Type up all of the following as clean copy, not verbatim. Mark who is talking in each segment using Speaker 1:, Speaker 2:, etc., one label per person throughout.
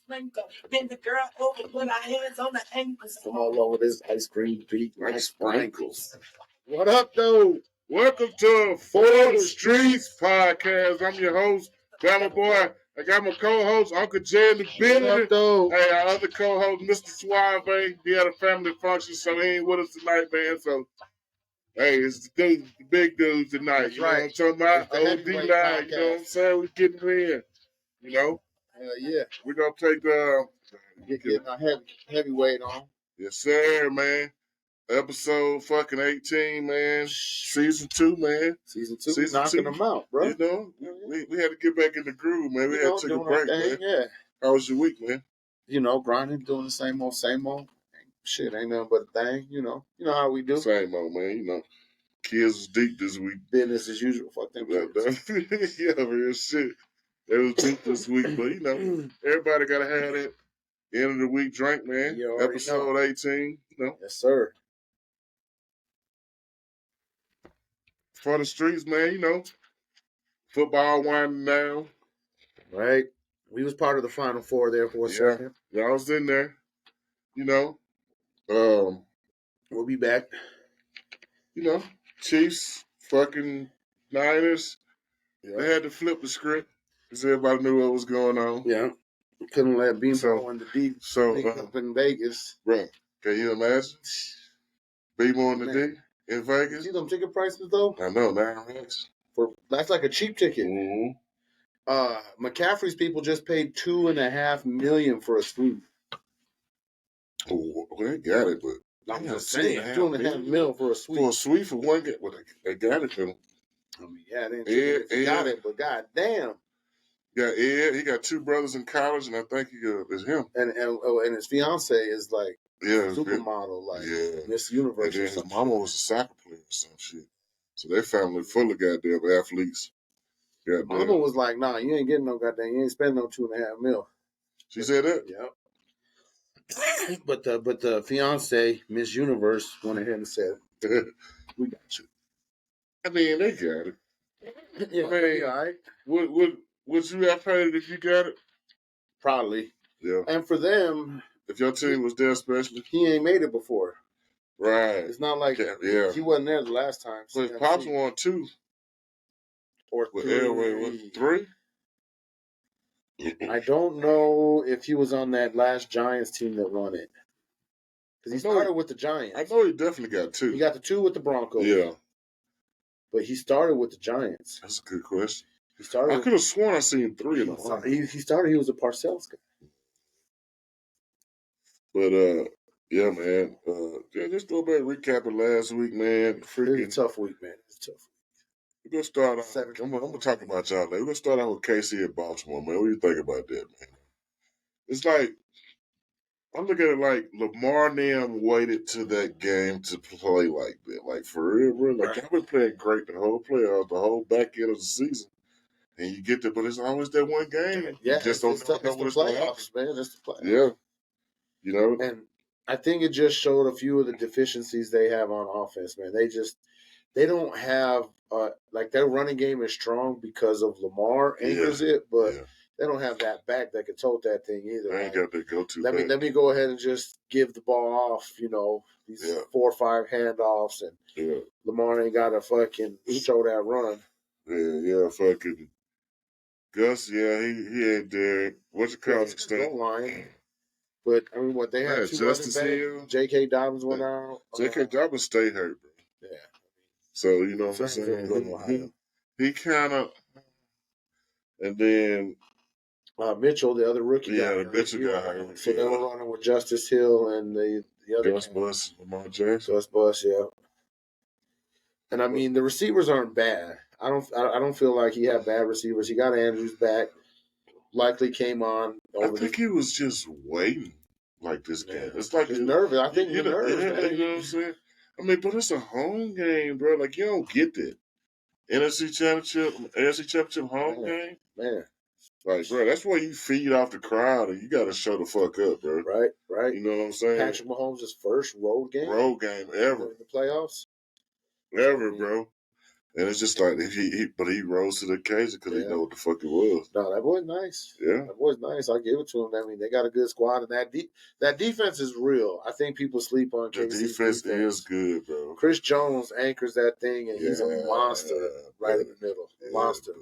Speaker 1: Bend the girl over, put our hands on the ankles. I'm all over this ice cream beat like sprinkles.
Speaker 2: What up, though? Welcome to For the Streets podcast. I'm your host, Bama Boy. I got my co-host, Uncle Jay in the building. Hey, our other co-host, Mr. Suave. He had a family function, so he ain't with us tonight, man. So, hey, it's the big dudes tonight.
Speaker 1: That's
Speaker 2: you know what I'm talking about? OD Live, you know what I'm saying? We getting it in, you know?
Speaker 1: Yeah.
Speaker 2: We're going to take
Speaker 1: Get my heavyweight on.
Speaker 2: Yes, sir, man. Episode fucking 18, man. Season 2, man.
Speaker 1: Season 2, knocking them out, bro.
Speaker 2: You know, we had to get back in the groove, man. We had to take a break, man.
Speaker 1: Yeah.
Speaker 2: How was your week, man?
Speaker 1: You know, grinding, doing the same old. Shit, ain't nothing but a thing, you know. You know how we do.
Speaker 2: Same old, man. You know, kids was deep this week.
Speaker 1: Business as usual. Fuck them kids.
Speaker 2: Yeah, real shit. It was deep this week, but, you know, everybody got to have that end of the week drink, man. Episode 18, you know.
Speaker 1: Yes, sir.
Speaker 2: For the streets, man, you know, football winding down.
Speaker 1: Right. We was part of the Final Four there for a second.
Speaker 2: Yeah, I was in there. You know,
Speaker 1: we'll be back.
Speaker 2: You know, Chiefs, fucking Niners. Yeah. They had to flip the script because everybody knew what was going on.
Speaker 1: Yeah. Couldn't let Bama on the D up in Vegas.
Speaker 2: Bro, can you imagine? Bama on the D in Vegas?
Speaker 1: See them ticket prices, though?
Speaker 2: I know, $9.
Speaker 1: That's like a cheap ticket.
Speaker 2: Mm-hmm.
Speaker 1: McCaffrey's people just paid $2.5 million for a suite.
Speaker 2: Oh, well, they got it, but
Speaker 1: I'm just saying, $2.5 million for a suite.
Speaker 2: For a suite for one game, well, they got it for them.
Speaker 1: I mean, yeah, they didn't got it, but goddamn.
Speaker 2: Yeah, Ed, he got 2 brothers in college, and I think it's him.
Speaker 1: And his fiance is like supermodel, like Miss Universe.
Speaker 2: And then his mama was a soccer player or some shit. So their family full of goddamn athletes.
Speaker 1: Mama was like, "Nah, you ain't getting no goddamn. You ain't spending no $2.5 million."
Speaker 2: She said that.
Speaker 1: Yep. But the fiance, Miss Universe, went ahead and said, "We got you."
Speaker 2: I mean, they got it.
Speaker 1: Yeah, I mean, all right.
Speaker 2: Would you have paid it if you got it?
Speaker 1: Probably.
Speaker 2: Yeah.
Speaker 1: And for them,
Speaker 2: if your team was there, especially,
Speaker 1: he ain't made it before.
Speaker 2: Right.
Speaker 1: It's not like he wasn't there the last time.
Speaker 2: But his pops won 2.
Speaker 1: Or
Speaker 2: with Elway, 3?
Speaker 1: I don't know if he was on that last Giants team that won it. Because he started with the Giants.
Speaker 2: I know he definitely got 2.
Speaker 1: He got the 2 with the Broncos.
Speaker 2: Yeah.
Speaker 1: But he started with the Giants.
Speaker 2: That's a good question.
Speaker 1: I
Speaker 2: could have sworn I seen 3 in the line.
Speaker 1: He was a Parcells guy.
Speaker 2: But, yeah, man. Just a little bit recapping last week, man.
Speaker 1: It was a tough week, man. It's tough.
Speaker 2: We're going to start off. I'm going to talk about y'all later. We're going to start out with KC at Baltimore, man. What do you think about that, man? It's like, I look at it like Lamar and them waited to that game to play like that. Like, for real, bro. Like, I've been playing great the whole playoffs, the whole back end of the season. And you get there, but it's always that one game.
Speaker 1: Yeah,
Speaker 2: you just don't know what it's going to happen.
Speaker 1: Man. It's the playoffs.
Speaker 2: Yeah. You know?
Speaker 1: And I think it just showed a few of the deficiencies they have on offense, man. They don't have, like, their running game is strong because of Lamar anchors it, but they don't have that back that can tote that thing either.
Speaker 2: They ain't got that go-to
Speaker 1: let me go ahead and just give the ball off, you know, these 4 or 5 handoffs, and Lamar ain't got to fucking show that run.
Speaker 2: Yeah, fucking Gus, he ain't there. What's the college
Speaker 1: goal line? But, I mean, they had 2
Speaker 2: Justice Hill.
Speaker 1: J.K. Dobbins went out.
Speaker 2: J.K. Dobbins stayed hurt, bro.
Speaker 1: Yeah.
Speaker 2: So, you know what I'm saying? He kind of, and then
Speaker 1: Mitchell, the other rookie guy.
Speaker 2: Yeah, the Mitchell guy.
Speaker 1: So they were running with Justice Hill and the other
Speaker 2: Gus Bus, Lamar Jackson.
Speaker 1: Gus Bus, yeah. And I mean, the receivers aren't bad. I don't feel like he had bad receivers. He got Andrews back. Likely came on.
Speaker 2: I think he was just waiting like this game. It's like
Speaker 1: he's nervous. I think he's nervous.
Speaker 2: You know what I'm saying? I mean, but it's a home game, bro. Like, you don't get that. AFC Championship home game?
Speaker 1: Man.
Speaker 2: Like, bro, that's why you feed off the crowd and you got to show the fuck up, bro.
Speaker 1: Right.
Speaker 2: You know what I'm saying?
Speaker 1: Patrick Mahomes' first road game?
Speaker 2: Road game ever.
Speaker 1: In the playoffs?
Speaker 2: Ever, bro. And it's just like but he rose to the occasion because he know what the fuck it was.
Speaker 1: No, that boy's nice.
Speaker 2: Yeah,
Speaker 1: that boy's nice. I give it to him. I mean, they got a good squad, and that defense is real. I think people sleep on KC's defense.
Speaker 2: Is good, bro.
Speaker 1: Chris Jones anchors that thing, and he's a monster right in the middle. Monster.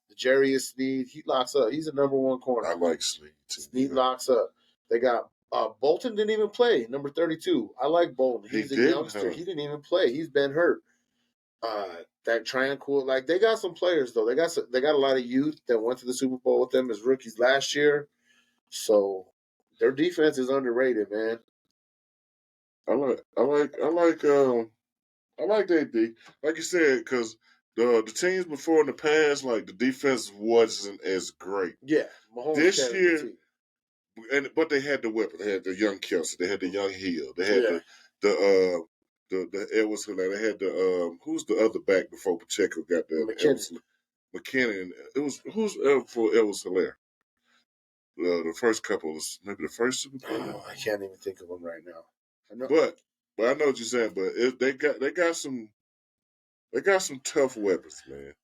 Speaker 1: The Jarius Sneed, he locks up. He's a number one corner.
Speaker 2: I like Sneed too.
Speaker 1: Sneed locks up. They got Bolton didn't even play, number 32. I like Bolton. He's a youngster. He didn't even play. He's been hurt. That Tranquil, like they got some players though. They got a lot of youth that went to the Super Bowl with them as rookies last year. So their defense is underrated, man.
Speaker 2: I like that D. Like you said, because the teams before in the past, like the defense wasn't as great.
Speaker 1: Yeah, Mahomes
Speaker 2: this year, but they had the weapon. They had the young Kelsey. They had the young Hill. They had the Edwards Hilaire. They had the who's the other back before Pacheco got there? McKinnon. It was who's for Edwards Hilaire. The first couple was maybe the first Super Bowl.
Speaker 1: Oh, I can't even think of them right now.
Speaker 2: I know. But I know what you're saying. But they got some tough weapons, man,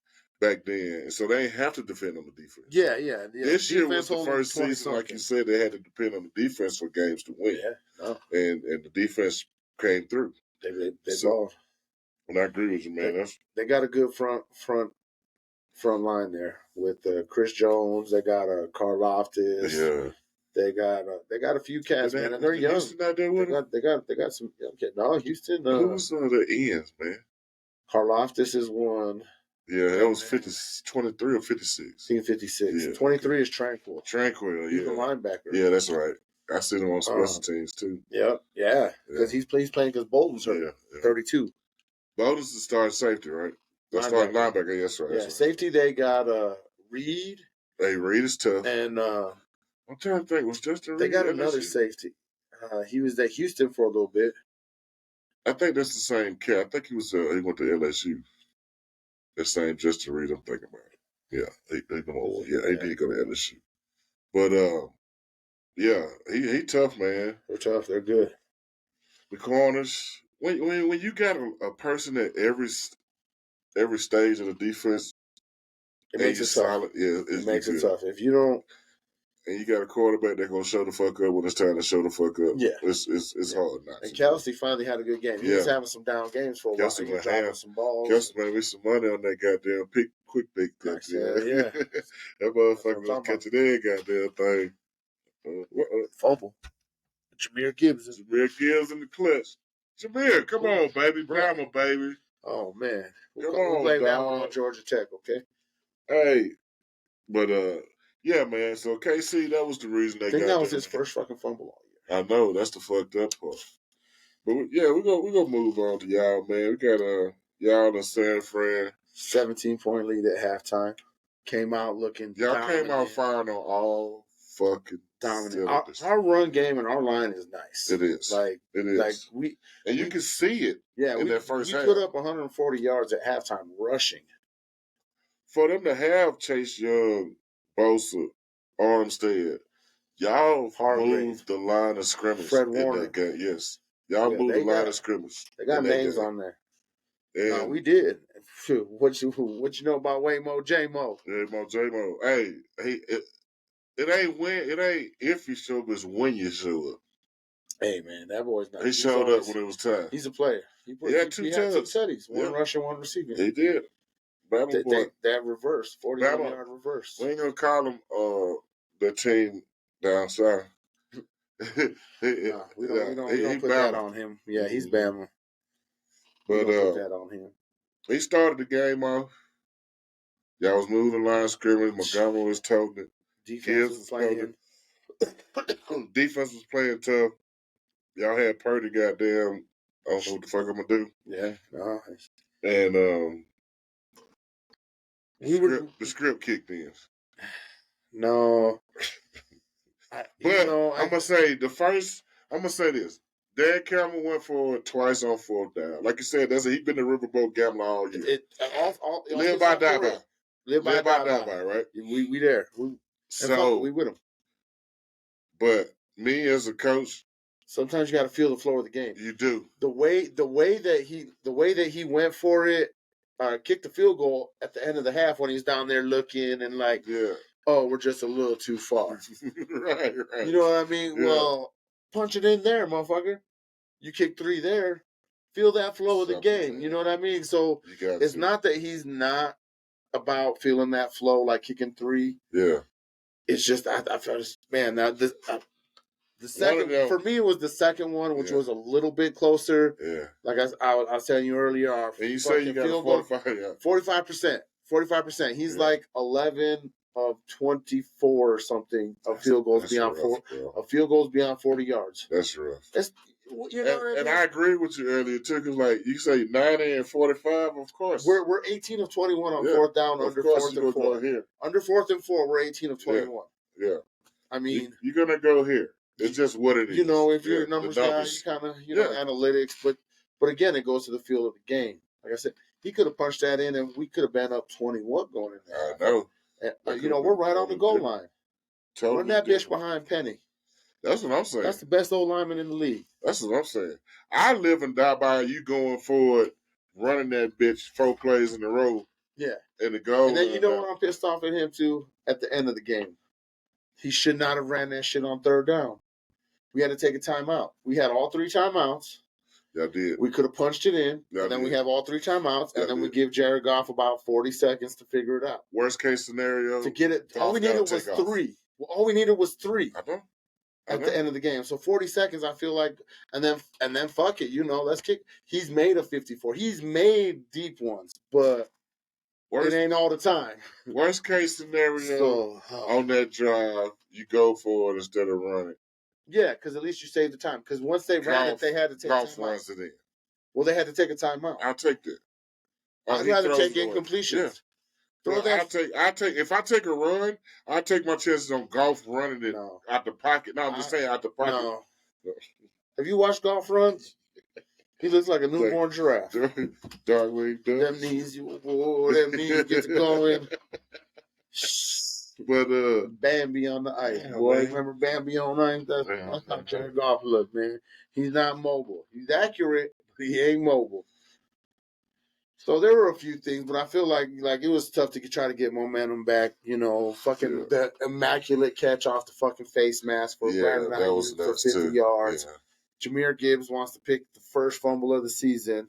Speaker 2: back then, and so they ain't have to defend on the defense.
Speaker 1: Yeah.
Speaker 2: This year was the first season, like you said, they had to depend on the defense for games to win.
Speaker 1: Yeah,
Speaker 2: and the defense came through.
Speaker 1: They balled.
Speaker 2: And I agree with you, man.
Speaker 1: They got a good front line there with Chris Jones. They got Karlaftis.
Speaker 2: Yeah.
Speaker 1: They got a few cats, man, and they're young.
Speaker 2: Houston out there with
Speaker 1: they got some young kids. No, Houston.
Speaker 2: Who's on the ends, man?
Speaker 1: Karlaftis is one.
Speaker 2: Yeah, that was 23 or 56.
Speaker 1: 56. Yeah. 23 is Tranquil.
Speaker 2: He's
Speaker 1: a linebacker.
Speaker 2: Yeah, that's right. I see him on special teams too.
Speaker 1: Yeah. Because he's playing because Bolton's hurt. 32.
Speaker 2: Bolton's the starting safety, right? The starting linebacker. That's right.
Speaker 1: Yeah, safety. They got Reed.
Speaker 2: Hey, Reed is tough.
Speaker 1: And
Speaker 2: I'm trying to think. Was Justin Reed?
Speaker 1: They got another safety. He was at Houston for a little bit.
Speaker 2: I think that's the same cat. I think he was. He went to LSU. The same Justin Reed. I'm thinking about it. Yeah, he did go to LSU. But yeah, he tough, man.
Speaker 1: They're tough. They're good.
Speaker 2: The corners. When you got a person at every stage of the defense,
Speaker 1: it makes it
Speaker 2: solid.
Speaker 1: Tough. Yeah, it makes it tough. If you don't.
Speaker 2: And you got a quarterback that's gonna show the fuck up when it's time to show the fuck up.
Speaker 1: Yeah,
Speaker 2: it's hard not.
Speaker 1: And Kelsey finally had a good game. He was having some down games for a while. He was dropping some balls.
Speaker 2: Kelsey made me some money on that goddamn quick pick.
Speaker 1: Yeah,
Speaker 2: that motherfucker was catching that goddamn thing.
Speaker 1: Fumble. Jameer Gibbs in
Speaker 2: the clutch. Jameer, come on, baby, Bama, baby.
Speaker 1: Oh man,
Speaker 2: come on,
Speaker 1: play that one on Georgia Tech, okay?
Speaker 2: Hey, but yeah, man. So KC, that was the reason they got.
Speaker 1: That was his first fucking fumble all
Speaker 2: year. I know that's the fucked up part. But we're gonna move on to y'all, man. We got y'all and San Fran
Speaker 1: 17-point lead at halftime. Came out looking.
Speaker 2: Y'all
Speaker 1: dominant.
Speaker 2: came out firing on all fucking
Speaker 1: dominant. Our run game and our line is nice.
Speaker 2: It is.
Speaker 1: It is.
Speaker 2: You can see it.
Speaker 1: Yeah,
Speaker 2: in that first half.
Speaker 1: We put up 140 yards at halftime rushing.
Speaker 2: For them to have Chase Young, Bosa, Armstead, y'all moved the line of scrimmage.
Speaker 1: Fred Warner.
Speaker 2: In that game. Yes. Y'all moved the line of scrimmage.
Speaker 1: They got names on there. No, we did. What you know about Waymo J-Mo?
Speaker 2: J-Mo. Hey, it ain't if you show up, it's when you show up.
Speaker 1: Hey, man, that boy's not.
Speaker 2: He showed up when it was time.
Speaker 1: He's a player. He had two tutties. One rushing, one receiving.
Speaker 2: He did.
Speaker 1: That reverse, 40-yard reverse.
Speaker 2: We ain't gonna call him the team down south.
Speaker 1: We don't put that on him. Yeah, he's Bama.
Speaker 2: But
Speaker 1: put that on him.
Speaker 2: He started the game off. Y'all was moving line of scrimmage. Montgomery was toting it.
Speaker 1: Defense was playing.
Speaker 2: Defense was playing tough. Y'all had Purdy goddamn. I don't know what the fuck I'm gonna do.
Speaker 1: Yeah, no.
Speaker 2: And the script kicked in.
Speaker 1: No.
Speaker 2: I'm gonna say this. Dan Campbell went for it twice on fourth down. Like you said, he's been the riverboat gambler all year. Live by, die by. Live by, die by, right?
Speaker 1: We there. We with him.
Speaker 2: But me as a coach,
Speaker 1: sometimes you got to feel the flow of the game.
Speaker 2: You do.
Speaker 1: The way that he went for it, kicked the field goal at the end of the half when he's down there looking and like, oh, we're just a little too far.
Speaker 2: Right.
Speaker 1: You know what I mean?
Speaker 2: Yeah.
Speaker 1: Well, punch it in there, motherfucker. You kick 3 there. Feel that flow of the game. You know what I mean? So it's not that he's not about feeling that flow like kicking 3.
Speaker 2: Yeah.
Speaker 1: It's just I felt, man, now the second for me it was the second one, which was a little bit closer.
Speaker 2: Yeah.
Speaker 1: Like I was telling you earlier, our
Speaker 2: and you say you got
Speaker 1: 45%. 45%. He's like 11 of 24 or something of field goals beyond field goals beyond 40 yards.
Speaker 2: That's rough.
Speaker 1: You know what I mean?
Speaker 2: And I agree with you earlier too, because like you say 90 and 45, of course.
Speaker 1: We're 18 of 21 on fourth down under fourth and 4.
Speaker 2: Here.
Speaker 1: Under fourth and 4, we're 18 of 21.
Speaker 2: Yeah.
Speaker 1: I mean,
Speaker 2: you're gonna go here. It's just what it is.
Speaker 1: You know, if you're a numbers guy, you kind of analytics, but again, it goes to the feel of the game. Like I said, he could have punched that in, and we could have been up 21 going in there.
Speaker 2: I know.
Speaker 1: And, we're right on the goal line. Run that bitch behind Penny.
Speaker 2: That's what I'm saying.
Speaker 1: That's the best old lineman in the league.
Speaker 2: That's what I'm saying. I live and die by you going forward, running that bitch 4 plays in a row.
Speaker 1: Yeah.
Speaker 2: And the goal.
Speaker 1: And then you know what I'm pissed off at him too at the end of the game. He should not have ran that shit on third down. We had to take a timeout. We had all 3 timeouts.
Speaker 2: Y'all did.
Speaker 1: We could have punched it in, and then we have all 3 timeouts, and then we give Jared Goff about 40 seconds to figure it out.
Speaker 2: Worst case scenario.
Speaker 1: To get it, all we needed was 3. Well, all we needed was 3.
Speaker 2: I know.
Speaker 1: At the end of the game. So 40 seconds, I feel like, and then fuck it, let's kick. He's made a 54. He's made deep ones, but it ain't all the time.
Speaker 2: Worst case scenario, on that drive, you go for it instead of running.
Speaker 1: Yeah, because at least you save the time. Because once they ran it, they had to take a timeout. Runs it in. Well, they had to take a timeout.
Speaker 2: I'll take that.
Speaker 1: I'd rather take incompletions. Yeah.
Speaker 2: I take if I take a run, I take my chances on Golf running it out the pocket. No, I'm just saying out the pocket.
Speaker 1: No. Have you watched Golf runs? He looks like a newborn giraffe.
Speaker 2: Darkwing duck.
Speaker 1: Them knees, them knees gets going.
Speaker 2: But
Speaker 1: Bambi on the ice, boy. Remember Bambi on ice? That's how Jared Goff look, man. He's not mobile. He's accurate, but he ain't mobile. So there were a few things, but I feel like it was tough to try to get momentum back. Fucking that immaculate catch off the fucking face mask for Brandon Ayuk for 50 yards. Yeah. Jahmyr Gibbs wants to pick the first fumble of the season,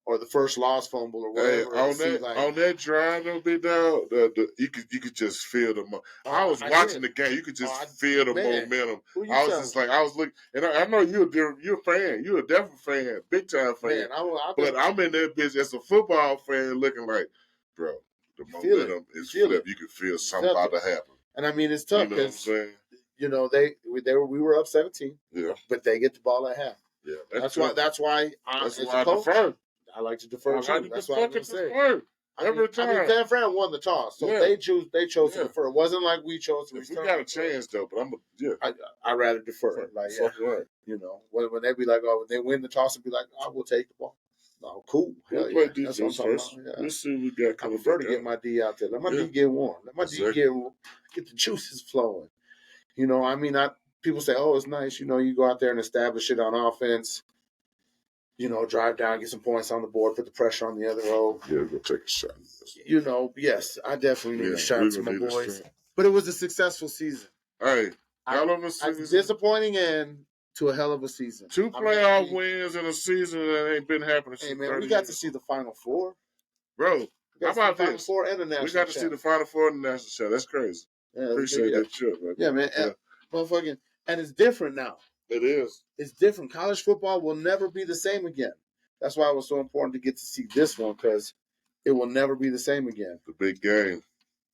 Speaker 1: or the first lost fumble, or whatever.
Speaker 2: On that drive, though, big dog, you could just feel the. I was watching the game. You could just feel the momentum. I was just like, I was looking, and I know you're a fan. You're a definite fan, big time fan. Man, but I'm in that bitch as a football fan, looking like, bro, the momentum is flipped. You can feel something about to happen.
Speaker 1: And I mean, it's tough because we were up 17.
Speaker 2: Yeah,
Speaker 1: but they get the ball at half.
Speaker 2: Yeah,
Speaker 1: that's why I
Speaker 2: defer.
Speaker 1: I like to defer. That's what I'm going to say.
Speaker 2: Every time.
Speaker 1: San Fran won the toss, so they chose to defer. It wasn't like we chose to return.
Speaker 2: We got a chance though, but
Speaker 1: I'd rather defer. Like when they be like, when they win the toss, and be like, we'll take the ball. No, cool.
Speaker 2: We'll play defense first. Let's see what we got coming.
Speaker 1: I prefer to get my D out there. Let my D get warm. Let my D get the juices flowing. People say, it's nice. You go out there and establish it on offense. Drive down, get some points on the board, put the pressure on the other row.
Speaker 2: Yeah, go take a shot.
Speaker 1: Yes, I definitely need a shot to my boys. But it was a successful season.
Speaker 2: Hey, hell of a season.
Speaker 1: Disappointing end to a hell of a season.
Speaker 2: 2 playoff wins in a season that ain't been happening since
Speaker 1: 30 years. We got to see the Final Four.
Speaker 2: Bro, how about this?
Speaker 1: Final Four and the national.
Speaker 2: We got to see the Final Four and the national show. That's crazy.
Speaker 1: Yeah,
Speaker 2: appreciate that shit, man.
Speaker 1: Yeah, man. Yeah. Motherfucking, and it's different now.
Speaker 2: It is.
Speaker 1: It's different. College football will never be the same again. That's why it was so important to get to see this one, because it will never be the same again.
Speaker 2: The big game.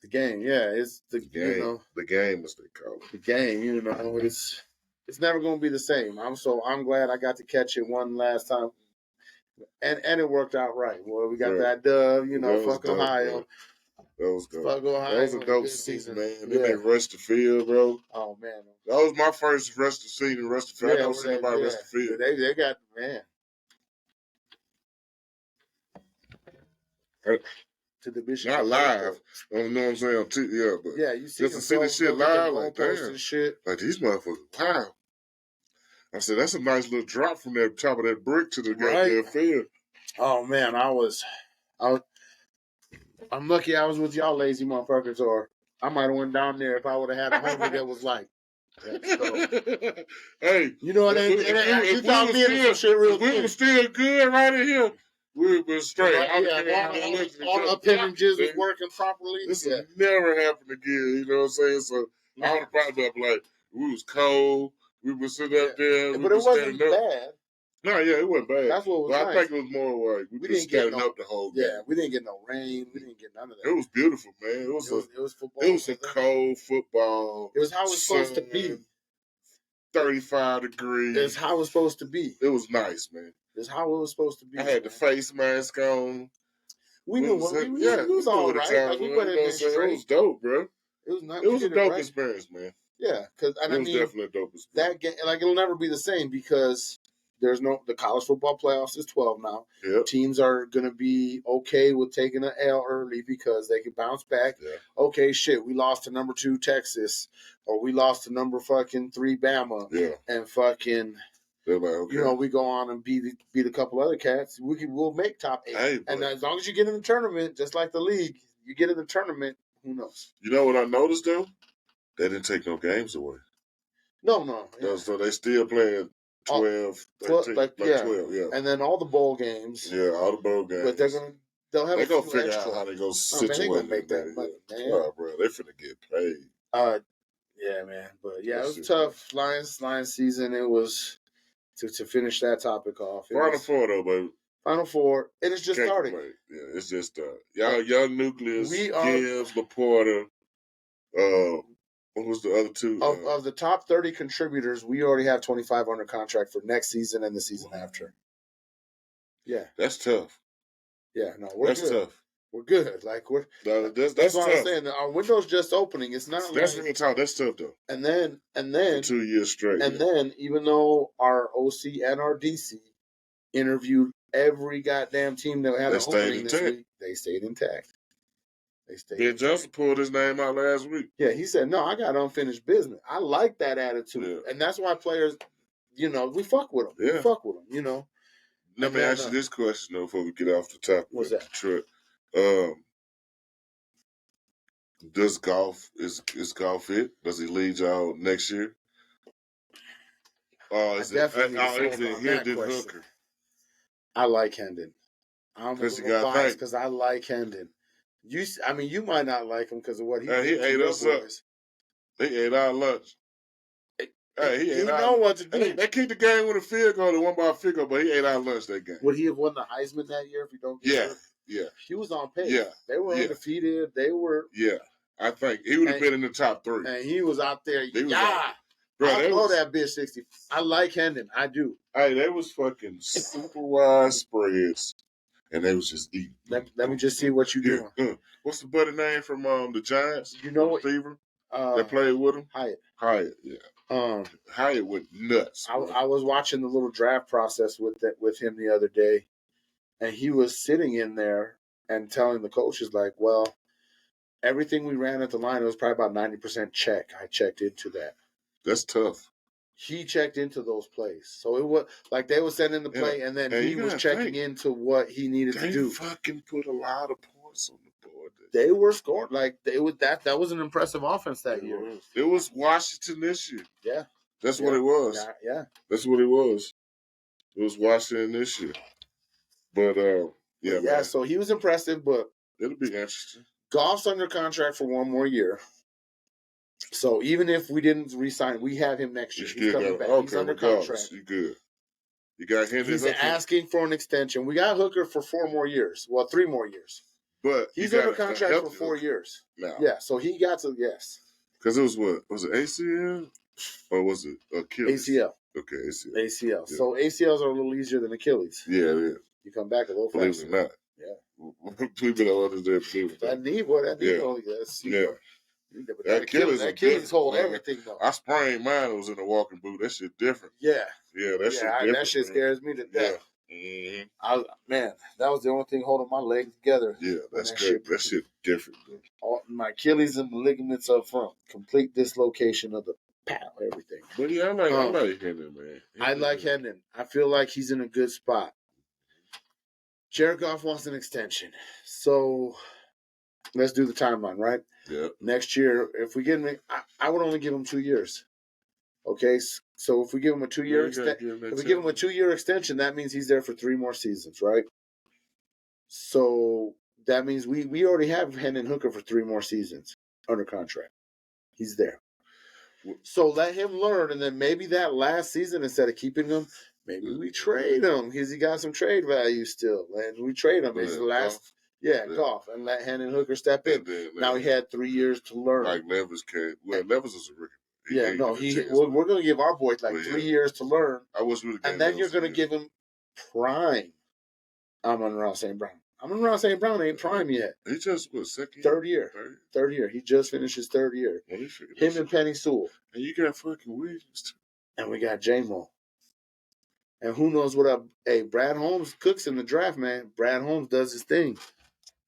Speaker 1: The game, yeah. It's the game.
Speaker 2: The game, as they call it.
Speaker 1: The game, it's never going to be the same. I'm glad I got to catch it one last time. And it worked out right. Well, we got that dub, fuck Ohio.
Speaker 2: Bro. That was dope.
Speaker 1: Fuck Ohio.
Speaker 2: That was a dope season, man. They rushed the field, bro.
Speaker 1: Oh, man.
Speaker 2: That was my first rush the season, rush the field. I don't see anybody rush the field.
Speaker 1: They got, man. To the Bishop.
Speaker 2: Not live. You know what I'm saying? But
Speaker 1: you see
Speaker 2: just to see the shit live, like, damn. Shit. Like, these motherfuckers, wow. I said, that's a nice little drop from the top of that brick to the goddamn field.
Speaker 1: Oh, man, I'm lucky I was with y'all lazy motherfuckers, or I might have went down there if I would have had a homie that was like,
Speaker 2: hey,
Speaker 1: you know what I mean? You thought me into some shit real quick.
Speaker 2: We were still good right in here. We would been straight.
Speaker 1: All appendages was working properly.
Speaker 2: This will never happen again. You know what I'm saying? So I would have probably been like, we was cold. We were sitting up there.
Speaker 1: But it wasn't bad.
Speaker 2: No, yeah, it wasn't bad.
Speaker 1: That's what was nice.
Speaker 2: I think it was more like we didn't get up the whole game.
Speaker 1: Yeah, we didn't get no rain. We didn't get none of that.
Speaker 2: It was beautiful, man. It was football. It was a cold football.
Speaker 1: It was how it was supposed to be.
Speaker 2: 35 degrees.
Speaker 1: It's how it was supposed to be.
Speaker 2: It was nice, man.
Speaker 1: It's how it was supposed to be.
Speaker 2: I had the face mask on.
Speaker 1: We knew what we was all right. Like, we went in there straight.
Speaker 2: It was dope, bro.
Speaker 1: It was nice.
Speaker 2: It was a dope experience, man.
Speaker 1: Yeah, because
Speaker 2: it was definitely a dope experience.
Speaker 1: That game, like, it'll never be the same because the college football playoffs is 12 now.
Speaker 2: Yep.
Speaker 1: Teams are going to be okay with taking an L early because they can bounce back.
Speaker 2: Yeah.
Speaker 1: Okay, shit, we lost to number 2 Texas, or we lost to number fucking 3 Bama.
Speaker 2: Yeah.
Speaker 1: And fucking,
Speaker 2: they're like, okay.
Speaker 1: We go on and beat a couple other cats. We'll make top 8.
Speaker 2: Hey,
Speaker 1: and as long as you get in the tournament, just like the league, you get in the tournament, who knows?
Speaker 2: You know what I noticed, though? They didn't take no games away.
Speaker 1: No.
Speaker 2: Yeah. So they still playing 12, 13, 12, yeah.
Speaker 1: And then all the bowl games.
Speaker 2: Yeah, all the bowl games.
Speaker 1: But they'll have
Speaker 2: to figure out how they go situate.
Speaker 1: They gonna make that money, man.
Speaker 2: Oh, bro, they finna get paid.
Speaker 1: Yeah, man. But yeah, it was tough. Lions season. It was to finish that topic off.
Speaker 2: Final Four though, baby.
Speaker 1: Final Four. It is just starting.
Speaker 2: Yeah, it's just y'all young nucleus. Gibbs, Laporta. What was the other two?
Speaker 1: Of the top 30 contributors, we already have 25 under contract for next season and the season after. Yeah.
Speaker 2: That's tough.
Speaker 1: Yeah, no, that's good. Tough. We're good. Like,
Speaker 2: that's what
Speaker 1: I'm saying. Our window's just opening. It's not
Speaker 2: that's really tough. That's tough, though.
Speaker 1: And then
Speaker 2: for 2 years straight.
Speaker 1: And then, even though our OC and our DC interviewed every goddamn team that had an opening this week, they stayed intact.
Speaker 2: Ben Johnson pulled his name out last week.
Speaker 1: Yeah, he said, no, I got unfinished business. I like that attitude. Yeah. And that's why players, we fuck with them. Yeah. We fuck with them,
Speaker 2: Let me ask you this question, though, before we get off the topic.
Speaker 1: What's that?
Speaker 2: Detroit. Does is golf it? Does he lead y'all next year? Is it Hendon Hooker?
Speaker 1: I like Hendon. I'm a little biased because I like Hendon. You might not like him because of what he did.
Speaker 2: He ate us up. He ate our lunch.
Speaker 1: He know what to do.
Speaker 2: They kicked the game with a field goal. They won by a field goal, but he ate our lunch that game.
Speaker 1: Would he have won the Heisman that year if he don't get hurt?
Speaker 2: Yeah.
Speaker 1: He was on pace.
Speaker 2: Yeah.
Speaker 1: They were undefeated. They were.
Speaker 2: Yeah. I think he would have been in the top 3.
Speaker 1: And he was out there. Bro, I know that bitch 60. I like Hendon. I do.
Speaker 2: Hey, they was fucking super wide spreads. And they was just eating.
Speaker 1: Let me just see what you doing.
Speaker 2: What's the buddy name from the Giants?
Speaker 1: You know what?
Speaker 2: Receiver that played with him?
Speaker 1: Hyatt,
Speaker 2: yeah. Hyatt went nuts.
Speaker 1: I was watching the little draft process with him the other day, and he was sitting in there and telling the coaches, like, well, everything we ran at the line, it was probably about 90% check. I checked into that.
Speaker 2: That's tough.
Speaker 1: He checked into those plays. So it was like they were sending the play, and then he was checking into what he needed to do.
Speaker 2: They fucking put a lot of points on the board.
Speaker 1: They were scoring. Like, that was an impressive offense that year.
Speaker 2: It was Washington this year.
Speaker 1: Yeah.
Speaker 2: That's what it was.
Speaker 1: Yeah.
Speaker 2: That's what it was. It was Washington this year. But, man.
Speaker 1: So he was impressive, but
Speaker 2: it'll be interesting.
Speaker 1: Goff's under contract for 1 more year. So even if we didn't re-sign, we have him next year. He's coming back. He's under contract.
Speaker 2: You good. You got him.
Speaker 1: He's asking for an extension. We got Hooker for 4 more years. Well, 3 more years.
Speaker 2: But
Speaker 1: he's under contract for 4 years.
Speaker 2: Now.
Speaker 1: Yeah, so he got to, yes.
Speaker 2: Because it was what? Was it ACL? Or was it Achilles?
Speaker 1: ACL.
Speaker 2: Okay, ACL.
Speaker 1: ACL. Yeah. So ACLs are a little easier than Achilles.
Speaker 2: Yeah, it is.
Speaker 1: You come back a little
Speaker 2: faster.
Speaker 1: Believe
Speaker 2: it or not.
Speaker 1: Yeah.
Speaker 2: People don't understand.
Speaker 1: That knee, boy. That knee.
Speaker 2: Yeah.
Speaker 1: That Achilles hold everything, though.
Speaker 2: I sprained mine. It was in a walking boot. That shit different.
Speaker 1: Yeah.
Speaker 2: Yeah, that shit different.
Speaker 1: That shit scares me to death.
Speaker 2: Yeah.
Speaker 1: That was the only thing holding my legs together.
Speaker 2: Yeah, that's good. That shit different.
Speaker 1: My Achilles and the ligaments up front. Complete dislocation of the everything.
Speaker 2: But yeah, I like Hendon, man.
Speaker 1: I like Hendon. I feel like he's in a good spot. Jared Goff wants an extension. So let's do the timeline, right?
Speaker 2: Yeah.
Speaker 1: Next year, if we get him, I would only give him 2 years. Okay, so if we give him a 2-year if we give him a 2-year extension, that means he's there for 3 more seasons, right? So that means we already have Hendon Hooker for 3 more seasons under contract. He's there. So let him learn, and then maybe that last season, instead of keeping him, maybe we trade him because he got some trade value still, and we trade him. It's the last, golf, and let Hendon Hooker step in. Now he had 3 years to learn.
Speaker 2: Like Levis came. Well, Levis is a rookie.
Speaker 1: We're going to give our boys 3 years to learn.
Speaker 2: I was really,
Speaker 1: and then you're going to give him prime. Amon-Ra St. Brown. Amon-Ra St. Brown ain't prime yet.
Speaker 2: He just second
Speaker 1: third year. Third year. He just finished his 3rd year. Him and Penny Sewell.
Speaker 2: And you got fucking Williams too.
Speaker 1: And we got J-Mo. And who knows what up? Hey, Brad Holmes cooks in the draft, man. Brad Holmes does his thing.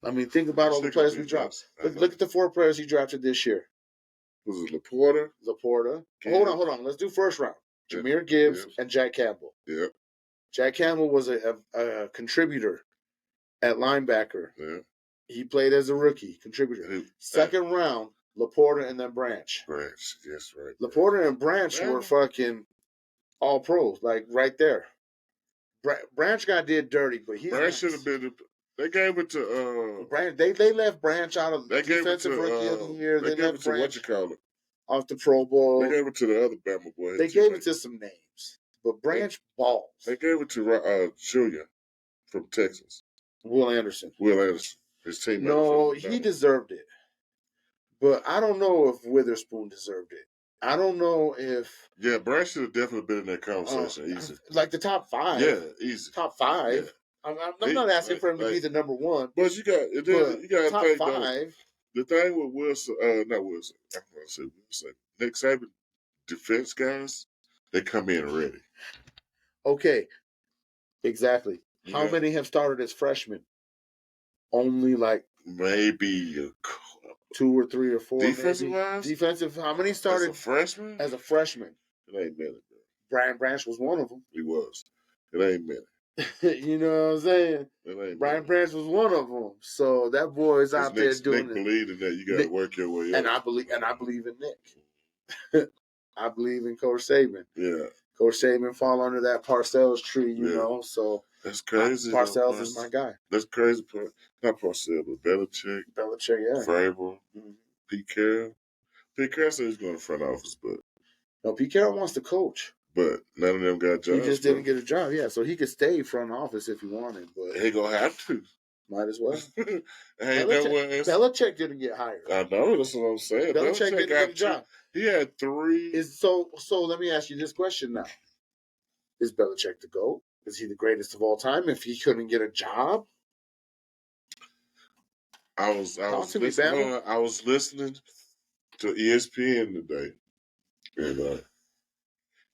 Speaker 1: I mean, think about all the players we dropped. Look at the 4 players he drafted this year.
Speaker 2: Was it Laporta?
Speaker 1: Hold on. Let's do first round. Jahmyr Gibbs and Jack Campbell.
Speaker 2: Yeah.
Speaker 1: Jack Campbell was a contributor at linebacker.
Speaker 2: Yeah.
Speaker 1: He played as a rookie contributor. Second round, Laporta and then Branch.
Speaker 2: Yes, right.
Speaker 1: Laporta and Branch were fucking all pros, right there. Branch got did dirty, but
Speaker 2: Branch should have been. They gave it to
Speaker 1: Branch. They left Branch out of defensive rookie of the year.
Speaker 2: They gave it to Branch
Speaker 1: off the Pro Bowl.
Speaker 2: They gave it to the other Bama boy.
Speaker 1: They gave it to some names, but Branch balls.
Speaker 2: They gave it to Julia from Texas.
Speaker 1: Will Anderson.
Speaker 2: His teammate.
Speaker 1: No, he deserved it, but I don't know if Witherspoon deserved it. I don't know if...
Speaker 2: Yeah, Branch should have definitely been in that conversation. Easy.
Speaker 1: Like the top 5.
Speaker 2: Yeah, easy.
Speaker 1: Top 5. Yeah. I'm not asking for him to be the number 1.
Speaker 2: But you got to
Speaker 1: top
Speaker 2: think
Speaker 1: 5.
Speaker 2: The thing with Wilson, not Wilson, I'm going to say Wilson. Nick Saban defense guys, they come in ready.
Speaker 1: Okay, exactly. Yeah. How many have started as freshmen? Only
Speaker 2: maybe
Speaker 1: 2 or 3 or 4.
Speaker 2: Defensive-wise?
Speaker 1: Defensive. How many started
Speaker 2: as a freshman?
Speaker 1: As a freshman.
Speaker 2: It ain't many, bro.
Speaker 1: Brian Branch was one of them.
Speaker 2: He was. It ain't many.
Speaker 1: You know what I'm saying? Brian Branch was one of them. So that boy's out there doing
Speaker 2: Nick believed in that. You got to work your way up.
Speaker 1: And I believe in Nick. I believe in Coach Saban.
Speaker 2: Yeah.
Speaker 1: Coach Saban fall under that Parcells tree, you know. So
Speaker 2: that's crazy.
Speaker 1: Parcells is my guy.
Speaker 2: That's crazy. Not Parcells, but Belichick.
Speaker 1: Yeah.
Speaker 2: Vrabel. Pete Carroll. Pete Carroll said he's going to front office, but
Speaker 1: no, Pete Carroll wants to coach.
Speaker 2: But none of them got jobs.
Speaker 1: He just didn't get a job, yeah. So he could stay front office if he wanted, but
Speaker 2: he gonna have to.
Speaker 1: Might as well.
Speaker 2: Belichick
Speaker 1: didn't get hired.
Speaker 2: I know, that's what I'm saying.
Speaker 1: Belichick didn't get a job.
Speaker 2: He had 3.
Speaker 1: So let me ask you this question now: is Belichick the GOAT? Is he the greatest of all time? If he couldn't get a job,
Speaker 2: I was listening to ESPN today, and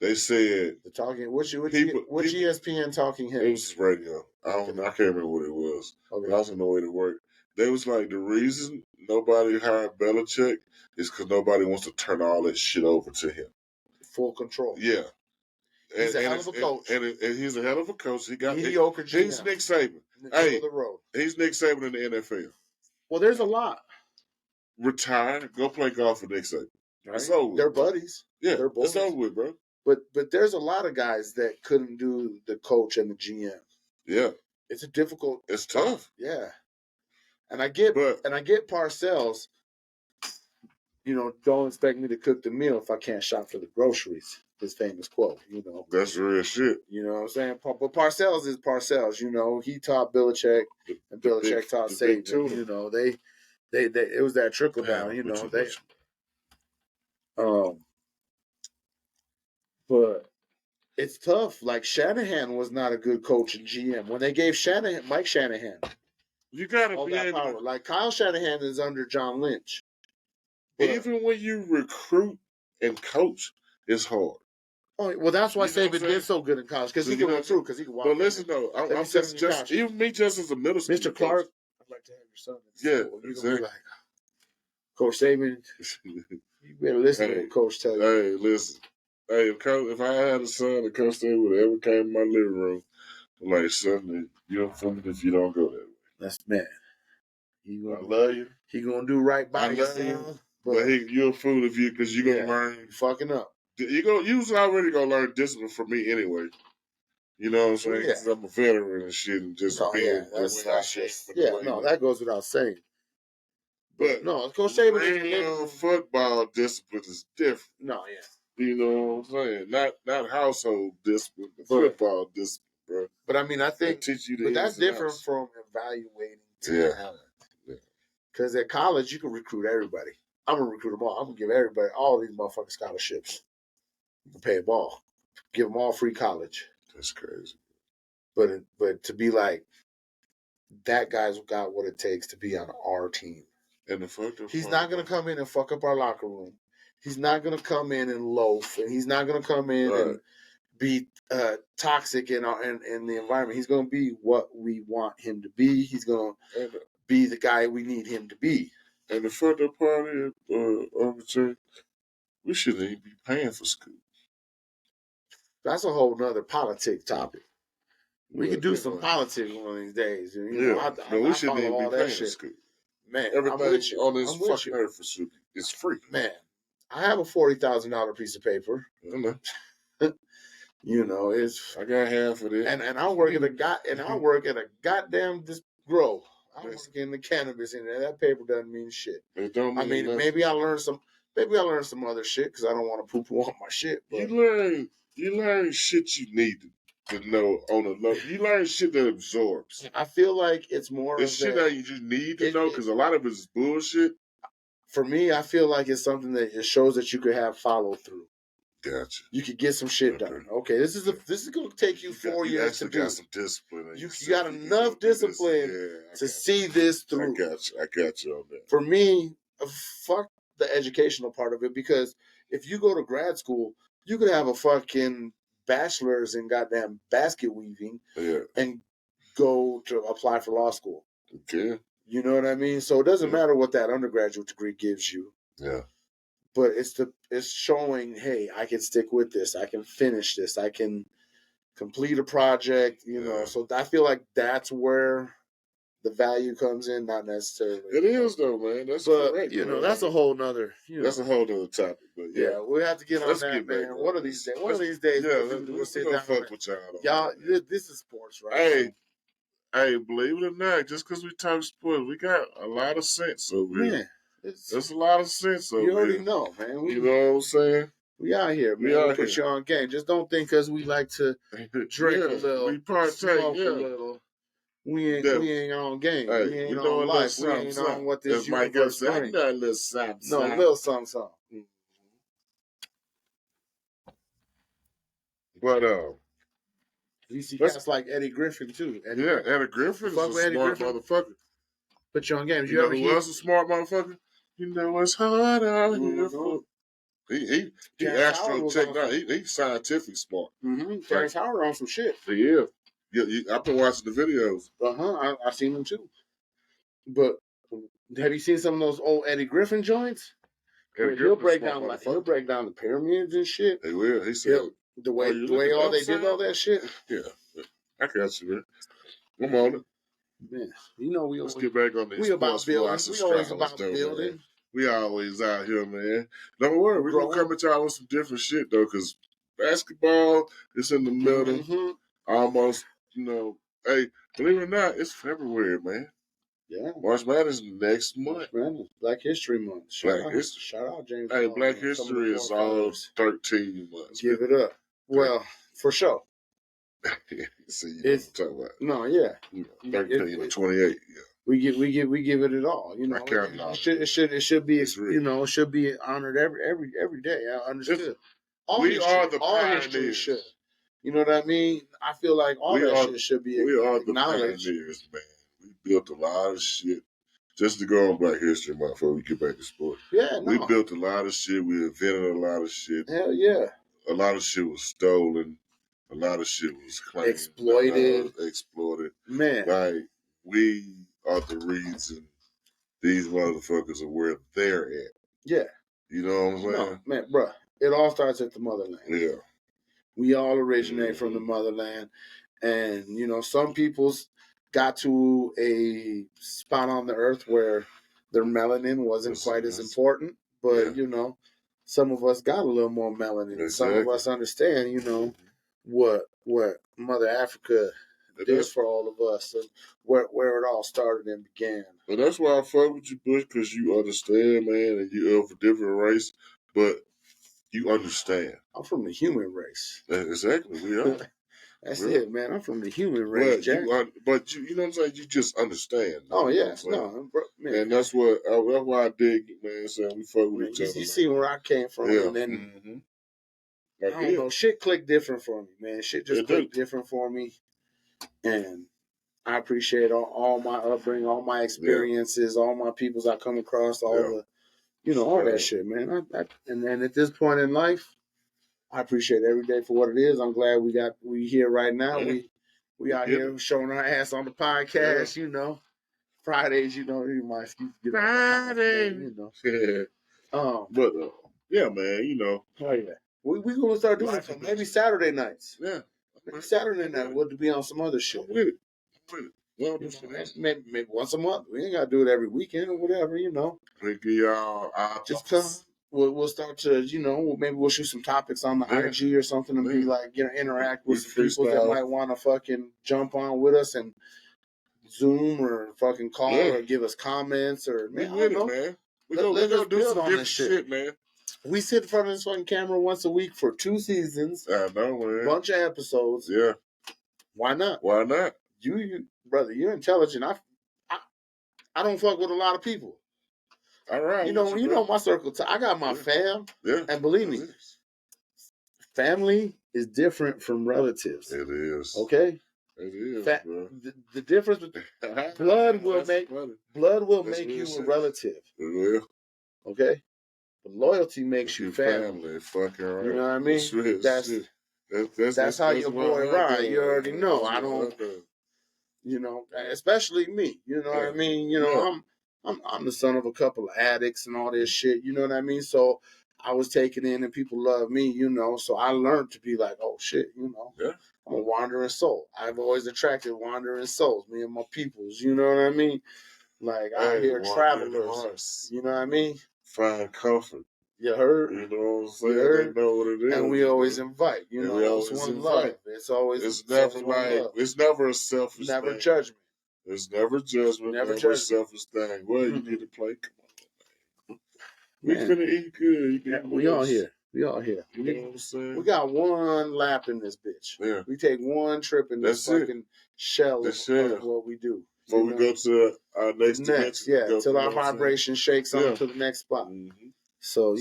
Speaker 2: they said
Speaker 1: the talking. Which ESPN talking heads?
Speaker 2: It was radio. I can't remember what it was. Okay. I was on the way to work. They was like, the reason nobody hired Belichick is because nobody wants to turn all that shit over to him.
Speaker 1: Full control.
Speaker 2: Yeah.
Speaker 1: He's a hell of a coach.
Speaker 2: And he's a hell of a coach. He got
Speaker 1: mediocre.
Speaker 2: He's Nick Saban. Hey, he's Nick Saban in the NFL.
Speaker 1: Well, there's a lot.
Speaker 2: Retire. Go play golf with Nick Saban.
Speaker 1: Right. It's over. They're buddies.
Speaker 2: Yeah,
Speaker 1: they're buddies.
Speaker 2: It's over with, bro.
Speaker 1: But there's a lot of guys that couldn't do the coach and the GM.
Speaker 2: Yeah.
Speaker 1: It's a difficult.
Speaker 2: It's tough.
Speaker 1: Yeah. And I get Parcells, you know, don't expect me to cook the meal if I can't shop for the groceries. His famous quote, you know.
Speaker 2: That's real shit.
Speaker 1: You know what I'm saying? But Parcells is Parcells, you know. He taught Belichick and Belichick taught Saban. You know, they it was that trickle down, you know. But it's tough. Like Shanahan was not a good coach and GM. When they gave Mike Shanahan,
Speaker 2: you gotta
Speaker 1: all
Speaker 2: be
Speaker 1: that
Speaker 2: able
Speaker 1: power.
Speaker 2: to...
Speaker 1: Like Kyle Shanahan is under John Lynch.
Speaker 2: But even when you recruit and coach, it's hard.
Speaker 1: Oh well, that's why Saban did so good in college because he can recruit, because he can walk.
Speaker 2: But listen though, I'm just even me just as a middle school
Speaker 1: Mr. Clark,
Speaker 2: coach,
Speaker 1: I'd like to have your son.
Speaker 2: Yeah, exactly.
Speaker 1: Be like, Coach Saban, you better listen to what Coach tell you.
Speaker 2: Hey, listen. Hey, if I had a son that Coach Saban would ever came in my living room, I'm like, son, you're fool if you don't go that way.
Speaker 1: That's man.
Speaker 2: I love you.
Speaker 1: He gonna do right by you.
Speaker 2: But you're a fool if you, because you're gonna learn.
Speaker 1: You're fucking up.
Speaker 2: You was already gonna learn discipline from me anyway. You know what I'm saying? Because I'm a veteran and shit, and just being
Speaker 1: that goes without saying.
Speaker 2: But
Speaker 1: no, Coach Saban
Speaker 2: real football discipline is different.
Speaker 1: No, yeah.
Speaker 2: You know what I'm saying? Not household discipline, but football discipline, bro.
Speaker 1: But I mean, I think that's different from evaluating talent. Because at college, you can recruit everybody. I'm going to recruit them all. I'm going to give everybody, all these motherfucking scholarships. You can pay them all. Give them all free college.
Speaker 2: That's crazy.
Speaker 1: But to be like, that guy's got what it takes to be on our team.
Speaker 2: And
Speaker 1: he's not going to come in and fuck up our locker room. He's not going to come in and loaf. And he's not going to come in and be toxic in the environment. He's going to be what we want him to be. He's going to be the guy we need him to be.
Speaker 2: And the fucked up part is, we shouldn't even be paying for school.
Speaker 1: That's a whole nother politic topic. We could do some politics one of these days. You know,
Speaker 2: we shouldn't even be paying for school.
Speaker 1: Man,
Speaker 2: everything on this fucking earth for school is free.
Speaker 1: Man, I have a $40,000 piece of paper. You know, I got half of it, and I work at a goddamn grow. I work in the cannabis industry. That paper doesn't mean shit.
Speaker 2: It don't mean nothing.
Speaker 1: Maybe I learned some other shit because I don't want to poo-poo on my shit. But
Speaker 2: you learn shit you need to know on a level. You learn shit that absorbs.
Speaker 1: I feel like it's more.
Speaker 2: It's shit that you just need to know because a lot of it is bullshit.
Speaker 1: For me, I feel like it's something that it shows that you could have follow through.
Speaker 2: Gotcha.
Speaker 1: You could get some shit done. Okay, this is going to take you 4 years to do.
Speaker 2: You got some discipline.
Speaker 1: You got enough discipline to see this through.
Speaker 2: I got you on that.
Speaker 1: For me, fuck the educational part of it, because if you go to grad school, you could have a fucking bachelor's in goddamn basket weaving and go to apply for law school.
Speaker 2: Okay.
Speaker 1: You know what I mean? So it doesn't matter what that undergraduate degree gives you.
Speaker 2: Yeah.
Speaker 1: But it's showing, hey, I can stick with this. I can finish this. I can complete a project, you know. So I feel like that's where the value comes in, not necessarily.
Speaker 2: It is though, man. That's correct.
Speaker 1: You know, that's a whole nother.
Speaker 2: That's a whole nother topic. But
Speaker 1: we have to get on that, man. One of these days, we'll sit down.
Speaker 2: Fuck with
Speaker 1: y'all. This is sports, right?
Speaker 2: Hey, believe it or not, just because we talk sports, we got a lot of sense over here. There's a lot of sense over here.
Speaker 1: You already know, man.
Speaker 2: You know what I'm saying?
Speaker 1: We out here, man. We put you on game. Just don't think because we like to drink a little,
Speaker 2: we partake,
Speaker 1: smoke a little. We ain't on game.
Speaker 2: Hey,
Speaker 1: we ain't on life. We ain't on what this universe brings.
Speaker 2: No, little something.
Speaker 1: No, little something.
Speaker 2: But
Speaker 1: you see cats like Eddie Griffin too.
Speaker 2: Eddie Griffin is a smart motherfucker.
Speaker 1: Put you on games.
Speaker 2: You know who else is a smart motherfucker? You know it's hard out here for. He astro technology. He's scientifically smart.
Speaker 1: Terrence Howard on some shit.
Speaker 2: Yeah. I've been watching the videos.
Speaker 1: I've seen them too. But have you seen some of those old Eddie Griffin joints? He'll break down the pyramids and shit.
Speaker 2: He will. He said
Speaker 1: the way they did all that shit.
Speaker 2: Yeah, I got you, man. I'm on it.
Speaker 1: Man, you know
Speaker 2: let's get back on this. We about building.
Speaker 1: We always about building.
Speaker 2: Man. We always out here, man. Don't worry, we're gonna come at y'all with some different shit though, because basketball is in the middle. Almost, you know. Hey, believe it or not, it's February, man.
Speaker 1: Yeah.
Speaker 2: March Madness next month.
Speaker 1: Black History Month. Shout out, James.
Speaker 2: Hey, Black History is all 13 months.
Speaker 1: Give it up. Well, for sure.
Speaker 2: See, you know what I'm talking about.
Speaker 1: No, yeah.
Speaker 2: 13 and 28, yeah.
Speaker 1: We give it all. You know, it should be you know, it should be honored every day. I understood.
Speaker 2: We are the
Speaker 1: pioneers. You know what I mean? I feel like all that shit should be acknowledged. We are the
Speaker 2: pioneers, man. We built a lot of shit. Just to go on Black History Month before we get back to sports.
Speaker 1: Yeah,
Speaker 2: we built a lot of shit. We invented a lot of shit.
Speaker 1: Hell yeah.
Speaker 2: A lot of shit was stolen. A lot of shit was claimed. Exploited.
Speaker 1: Man.
Speaker 2: Like, we are the reason these motherfuckers are where they're at.
Speaker 1: Yeah.
Speaker 2: You know what I'm saying?
Speaker 1: No, man, bruh. It all starts at the motherland.
Speaker 2: Yeah.
Speaker 1: We all originate from the motherland. And, you know, some people's got to a spot on the earth where their melanin wasn't quite as important. But, some of us got a little more melanin. Exactly. Some of us understand, what Mother Africa did for all of us and where it all started and began.
Speaker 2: But that's why I fuck with you, Bush, because you understand, man, and you of a different race, but you understand.
Speaker 1: I'm from the human race.
Speaker 2: Exactly, we are.
Speaker 1: That's it, man. I'm from the human race,
Speaker 2: but
Speaker 1: Jack.
Speaker 2: You know what I'm saying? You just understand. Man,
Speaker 1: oh, yeah. Man.
Speaker 2: And that's why I dig it, man. Saying we fuck with each other.
Speaker 1: You see where I came from. Yeah. And then, I don't know. Shit clicked different for me, man. Shit just clicked different for me. And I appreciate all my upbringing, all my experiences, all my peoples I come across, all the, all that shit, man. And then at this point in life, I appreciate every day for what it is. I'm glad we here right now. Yeah. We out here showing our ass on the podcast, Fridays, my excuse to get
Speaker 2: Friday, but yeah, man,
Speaker 1: Oh yeah. We gonna start doing it maybe Saturday nights.
Speaker 2: Yeah.
Speaker 1: Maybe Saturday night we'll be on some other shit.
Speaker 2: I'm with it. Well,
Speaker 1: maybe once a month. We ain't gotta do it every weekend or whatever,
Speaker 2: We give y'all
Speaker 1: just come. We'll start to, maybe we'll shoot some topics on the IG or something and be like, interact with people that might want to fucking jump on with us and Zoom or fucking call or give us comments or
Speaker 2: man. We with it, man. We gonna do some different shit, man.
Speaker 1: We sit in front of this fucking camera once a week for 2 seasons.
Speaker 2: I know, man.
Speaker 1: Bunch of episodes.
Speaker 2: Yeah.
Speaker 1: Why not?
Speaker 2: Why not?
Speaker 1: You brother, you're intelligent. I don't fuck with a lot of people.
Speaker 2: All right.
Speaker 1: You know my circle. I got my fam.
Speaker 2: Yeah.
Speaker 1: And believe me, family is different from relatives.
Speaker 2: It is.
Speaker 1: Okay?
Speaker 2: It is, bro.
Speaker 1: The difference between blood will make you a relative.
Speaker 2: It will.
Speaker 1: Okay? But loyalty makes you family.
Speaker 2: Fucking right.
Speaker 1: You know what I mean? That's how your boy ride. You already know. I don't. Especially me. You know what I mean? I'm the son of a couple of addicts and all this shit. You know what I mean? So I was taken in and people love me. So I learned to be like, oh shit.
Speaker 2: Yeah.
Speaker 1: I'm a wandering soul. I've always attracted wandering souls. Me and my peoples. You know what I mean? Like I hear travelers. You know what I mean?
Speaker 2: Find comfort.
Speaker 1: You heard?
Speaker 2: You know what I'm saying? They know what it is.
Speaker 1: And we always invite. It's one love. It's never like
Speaker 2: it's never a selfish thing.
Speaker 1: Never judgment.
Speaker 2: It's never judgment. Never selfish thing. Well, you need to play. Come on. We finna eat good.
Speaker 1: We all here. We all here.
Speaker 2: You know what I'm saying?
Speaker 1: We got one lap in this bitch.
Speaker 2: Yeah.
Speaker 1: We take one trip in this fucking shell of what we do.
Speaker 2: Before we go to our next dimension.
Speaker 1: Yeah, till our vibration shakes on to the next spot.
Speaker 2: Mm-hmm.
Speaker 1: So,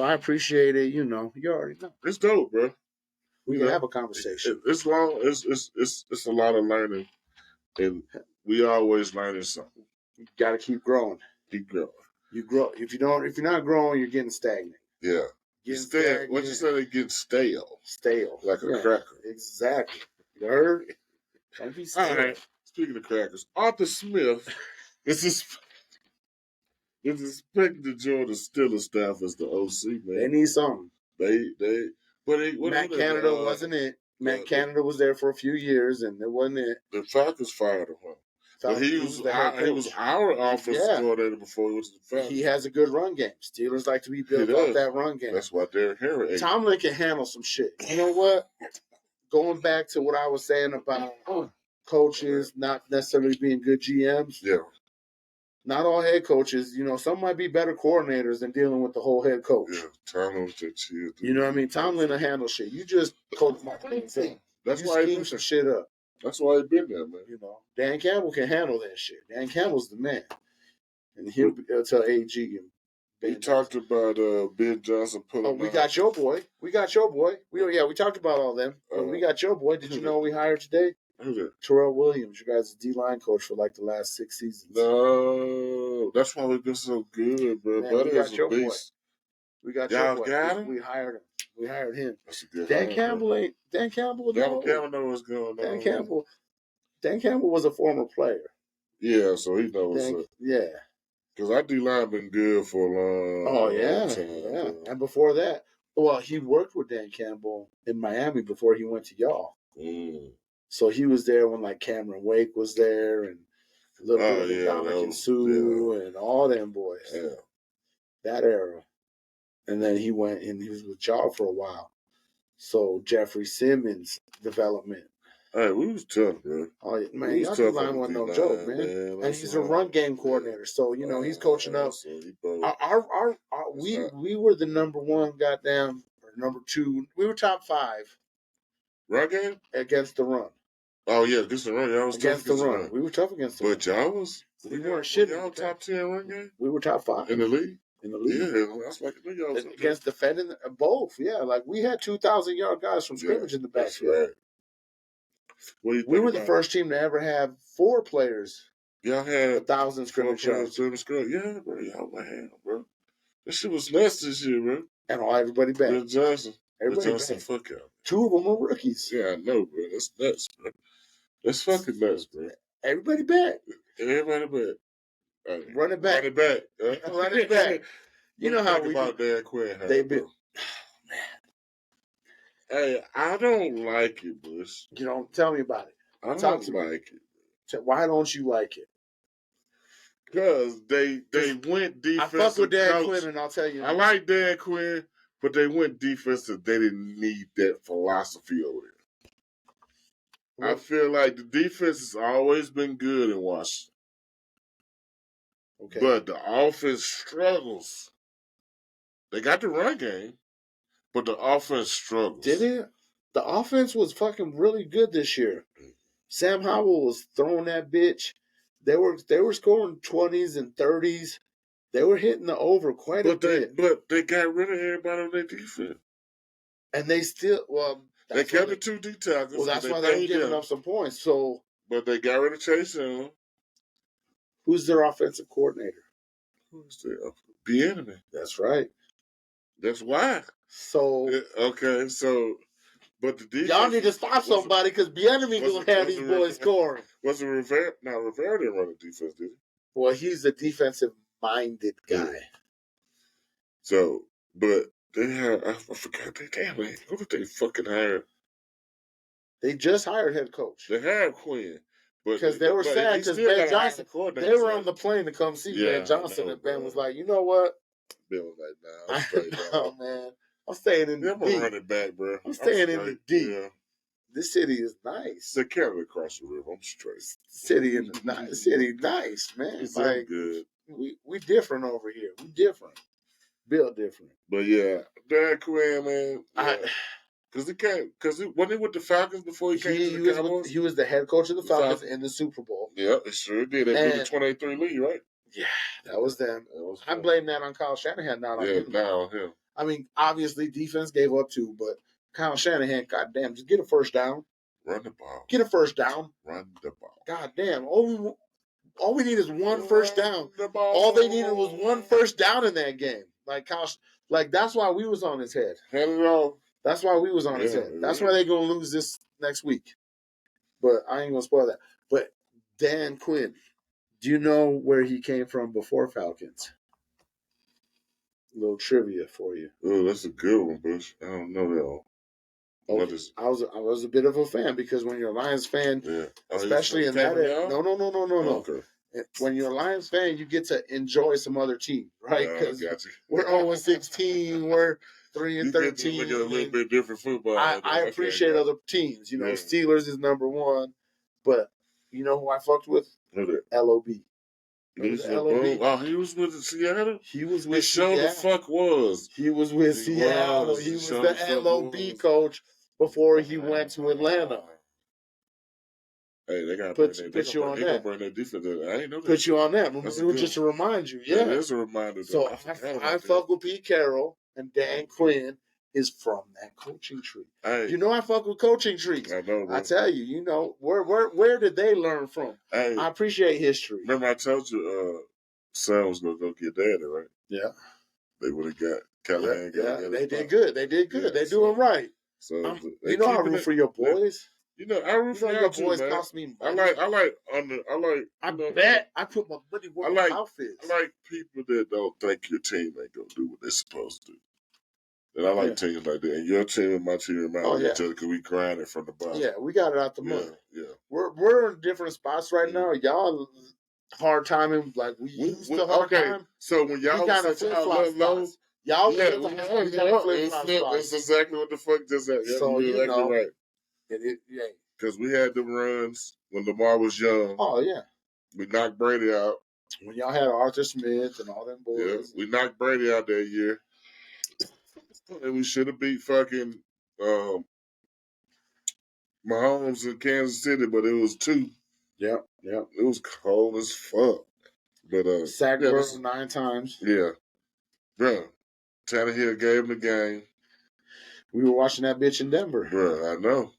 Speaker 1: I appreciate it. You already know.
Speaker 2: It's dope, bro.
Speaker 1: We can have a conversation.
Speaker 2: It's long. It's a lot of learning. And we always learning something.
Speaker 1: You got to keep growing.
Speaker 2: Keep growing.
Speaker 1: You grow. If you're not growing, you're getting stagnant.
Speaker 2: Yeah. What you said? It getting stale.
Speaker 1: Stale.
Speaker 2: Like a cracker.
Speaker 1: Exactly. You heard? Don't be stale.
Speaker 2: All right. Speaking of crackers, Arthur Smith is expected to join the Steelers staff as the OC, man.
Speaker 1: They need something.
Speaker 2: Matt
Speaker 1: Canada wasn't it. Matt Canada was there for a few years, and it wasn't it.
Speaker 2: The Falcons fired him. But he was our offensive coordinator before he was the Falcons.
Speaker 1: He has a good run game. Steelers like to be built off that run game.
Speaker 2: That's why Derrick Henry.
Speaker 1: Tomlin can handle some shit. You know what? Going back to what I was saying about coaches not necessarily being good GMs.
Speaker 2: Yeah.
Speaker 1: Not all head coaches, some might be better coordinators than dealing with the whole head coach.
Speaker 2: Yeah, Tomlin that shit.
Speaker 1: You know what I mean? Tomlin will handle shit. You just coach my thing.
Speaker 2: That's why he
Speaker 1: scheme some shit up.
Speaker 2: That's why he been there, man.
Speaker 1: Dan Campbell can handle that shit. Dan Campbell's the man, and he'll tell AG and
Speaker 2: Ben. He talked about Ben Johnson pulling.
Speaker 1: Oh, we got your boy. We talked about all them. We got your boy. Did you know we hired today?
Speaker 2: Who's that?
Speaker 1: Terrell Williams, you guys' D-line coach for like the last 6 seasons.
Speaker 2: No, that's why we've been so good, bro.
Speaker 1: Man, we got your boy. We got your boy.
Speaker 2: Got him?
Speaker 1: We hired him. We hired him.
Speaker 2: That's a good
Speaker 1: Dan Campbell ain't. Dan Campbell.
Speaker 2: Dan Campbell knows what's going on.
Speaker 1: Dan Campbell was a former player.
Speaker 2: Yeah, so he knows what's up.
Speaker 1: Yeah.
Speaker 2: Because our D-line been good for a long time.
Speaker 1: Yeah. And before that, he worked with Dan Campbell in Miami before he went to y'all.
Speaker 2: Mm.
Speaker 1: So he was there when like Cameron Wake was there and a little bit of Dominican Sue and all them boys.
Speaker 2: Yeah.
Speaker 1: That era. And then he went and he was with y'all for a while. So Jeffrey Simmons development.
Speaker 2: Hey, we was tough, bro.
Speaker 1: Oh man, y'all D-line wasn't no joke, man. And he's a run game coordinator, so you know he's coaching up. We were the number one goddamn or number two. We were top 5.
Speaker 2: Run game
Speaker 1: against the run.
Speaker 2: Oh yeah, against the run. Y'all was
Speaker 1: against
Speaker 2: tough
Speaker 1: the run. We were tough against the run.
Speaker 2: But y'all was
Speaker 1: we weren't shitting.
Speaker 2: Y'all top 10 run game.
Speaker 1: We were top 5
Speaker 2: in the league.
Speaker 1: Yeah,
Speaker 2: that's like y'all
Speaker 1: against defending both. Yeah, like we had 2,000-yard guys from scrimmage in the backfield.
Speaker 2: Right.
Speaker 1: We were the first team to ever have 4 players.
Speaker 2: Y'all had
Speaker 1: 1,000 scrimmage yards.
Speaker 2: Yeah, bro. Y'all man, bro. This shit was nuts this year, bro.
Speaker 1: And everybody back.
Speaker 2: Bill Johnson.
Speaker 1: Everybody
Speaker 2: Bill Johnson, fuck y'all.
Speaker 1: 2 of them were rookies.
Speaker 2: Yeah, I know, bro. That's nuts, bro. That's fucking nuts, bro.
Speaker 1: Everybody back.
Speaker 2: Everybody back.
Speaker 1: Running back.
Speaker 2: Running back.
Speaker 1: Running back. You know how we
Speaker 2: about Dan Quinn.
Speaker 1: They've been.
Speaker 2: Hey, I don't like it, Bush.
Speaker 1: You don't tell me about it.
Speaker 2: I don't like
Speaker 1: it. Why don't you like it?
Speaker 2: Because they went defensive.
Speaker 1: I fuck with Dan Quinn, and I'll tell you.
Speaker 2: I like Dan Quinn, but they went defensive. They didn't need that philosophy over there. Well, I feel like the defense has always been good in Washington. Okay. But the offense struggles. They got the run game, but the offense struggles.
Speaker 1: Did it? The offense was fucking really good this year. Sam Howell was throwing that bitch. They were scoring 20s and 30s. They were hitting the over quite a bit.
Speaker 2: But they got rid of everybody on their defense.
Speaker 1: And they still,
Speaker 2: they kept the 2 D tackles.
Speaker 1: Well, that's why they were giving up some points. So,
Speaker 2: but they got rid of Chase Young.
Speaker 1: Who's their offensive coordinator?
Speaker 2: Who's their Bieniemy?
Speaker 1: That's right.
Speaker 2: That's why.
Speaker 1: So
Speaker 2: okay, so but the defense,
Speaker 1: y'all need to stop somebody because Bieniemy gonna have these boys scoring.
Speaker 2: Was it Rivera? No, Rivera didn't run the defense, did he?
Speaker 1: Well, he's a defensive-minded guy. Yeah.
Speaker 2: So, but they had I forgot who did they fucking hire?
Speaker 1: They just hired head coach.
Speaker 2: They hired Quinn.
Speaker 1: Because they were sad because Ben Johnson, they were on the plane to come see Ben Johnson, and Ben was like, you know what?
Speaker 2: Ben was like, nah, I'm straight.
Speaker 1: Oh, man. I'm staying in the D.
Speaker 2: I'm running back, bro.
Speaker 1: I'm staying in the D. Yeah. This city is nice.
Speaker 2: The Canada across the river. I'm straight.
Speaker 1: City nice, man.
Speaker 2: It's like good.
Speaker 1: We different over here. We different. Built different.
Speaker 2: But yeah, Dan Quinn, man. Yeah. Because when he with the Falcons before he came to the Cowboys?
Speaker 1: He was the head coach of the Falcons in the Super Bowl.
Speaker 2: Yeah, it sure did. They blew the 28-3 lead, right?
Speaker 1: Yeah, that was them. I blame that on Kyle Shanahan, not on him.
Speaker 2: Yeah, not on him.
Speaker 1: I mean, obviously, defense gave up too, but Kyle Shanahan, goddamn, just get a first down.
Speaker 2: Run the ball.
Speaker 1: Get a first down.
Speaker 2: Run the ball.
Speaker 1: Goddamn. All we need is one first down. All they needed was one first down in that game. Like that's why we was on his head.
Speaker 2: Hand it off.
Speaker 1: That's why we was on his head. That's why they're going to lose this next week. But I ain't going to spoil that. But Dan Quinn, do you know where he came from before Falcons? A little trivia for you.
Speaker 2: Oh, that's a good one, Bush. I don't know that one.
Speaker 1: Okay. I was a bit of a fan because when you're a Lions fan, especially in that area, no. Okay. When you're a Lions fan, you get to enjoy some other team, right? Because we're 0-16, we're 3-13.
Speaker 2: You get a little bit different football.
Speaker 1: I appreciate other teams. You know, Steelers is number 1, but you know who I fucked with? LOB.
Speaker 2: LOB. Oh, he was with Seattle?
Speaker 1: He was with
Speaker 2: Seattle. The fuck was.
Speaker 1: He was with Seattle. He was the LOB coach before he went to Atlanta.
Speaker 2: Hey, they got
Speaker 1: to put you on that.
Speaker 2: Bring their defense. I ain't know that.
Speaker 1: Put you on that. Just to remind you. Yeah.
Speaker 2: It is a reminder.
Speaker 1: So I fuck with Pete Carroll, and Dan Quinn is from that coaching tree.
Speaker 2: Hey,
Speaker 1: you know I fuck with coaching trees.
Speaker 2: I know, bro.
Speaker 1: I tell you, you know, where did they learn from?
Speaker 2: Hey,
Speaker 1: I appreciate history.
Speaker 2: Remember I told you Sam was going to go get Daddy, right?
Speaker 1: Yeah.
Speaker 2: They would have got Callahan.
Speaker 1: Yeah, they did good. They did good. Yeah, they're doing right.
Speaker 2: So
Speaker 1: you know I root for your boys.
Speaker 2: You know, I root for
Speaker 1: your
Speaker 2: too,
Speaker 1: boys.
Speaker 2: Man.
Speaker 1: Cost me
Speaker 2: money. I
Speaker 1: bet I put my money where my mouth is.
Speaker 2: I like people that don't think your team ain't gonna do what they're supposed to do. And I like teams like that. And your team and my team remind each other because we grinded from the bottom.
Speaker 1: Yeah, we got it out the mud.
Speaker 2: Yeah.
Speaker 1: We're in different spots right now. Y'all hard timing like we used to hard time.
Speaker 2: So when y'all
Speaker 1: kind of flip flop spots. Y'all flip flop spots.
Speaker 2: That's exactly what the fuck just happened.
Speaker 1: So
Speaker 2: you're exactly right.
Speaker 1: Yeah.
Speaker 2: Because we had them runs when Lamar was young.
Speaker 1: Oh yeah.
Speaker 2: We knocked Brady out.
Speaker 1: When y'all had Arthur Smith and all them boys.
Speaker 2: Yeah, we knocked Brady out that year. And we should have beat fucking Mahomes in Kansas City, but it was 2.
Speaker 1: Yep.
Speaker 2: It was cold as fuck. But
Speaker 1: sacked Burrow 9 times.
Speaker 2: Yeah. Bro, Tannehill gave him the game.
Speaker 1: We were watching that bitch in Denver.
Speaker 2: Bro, I know.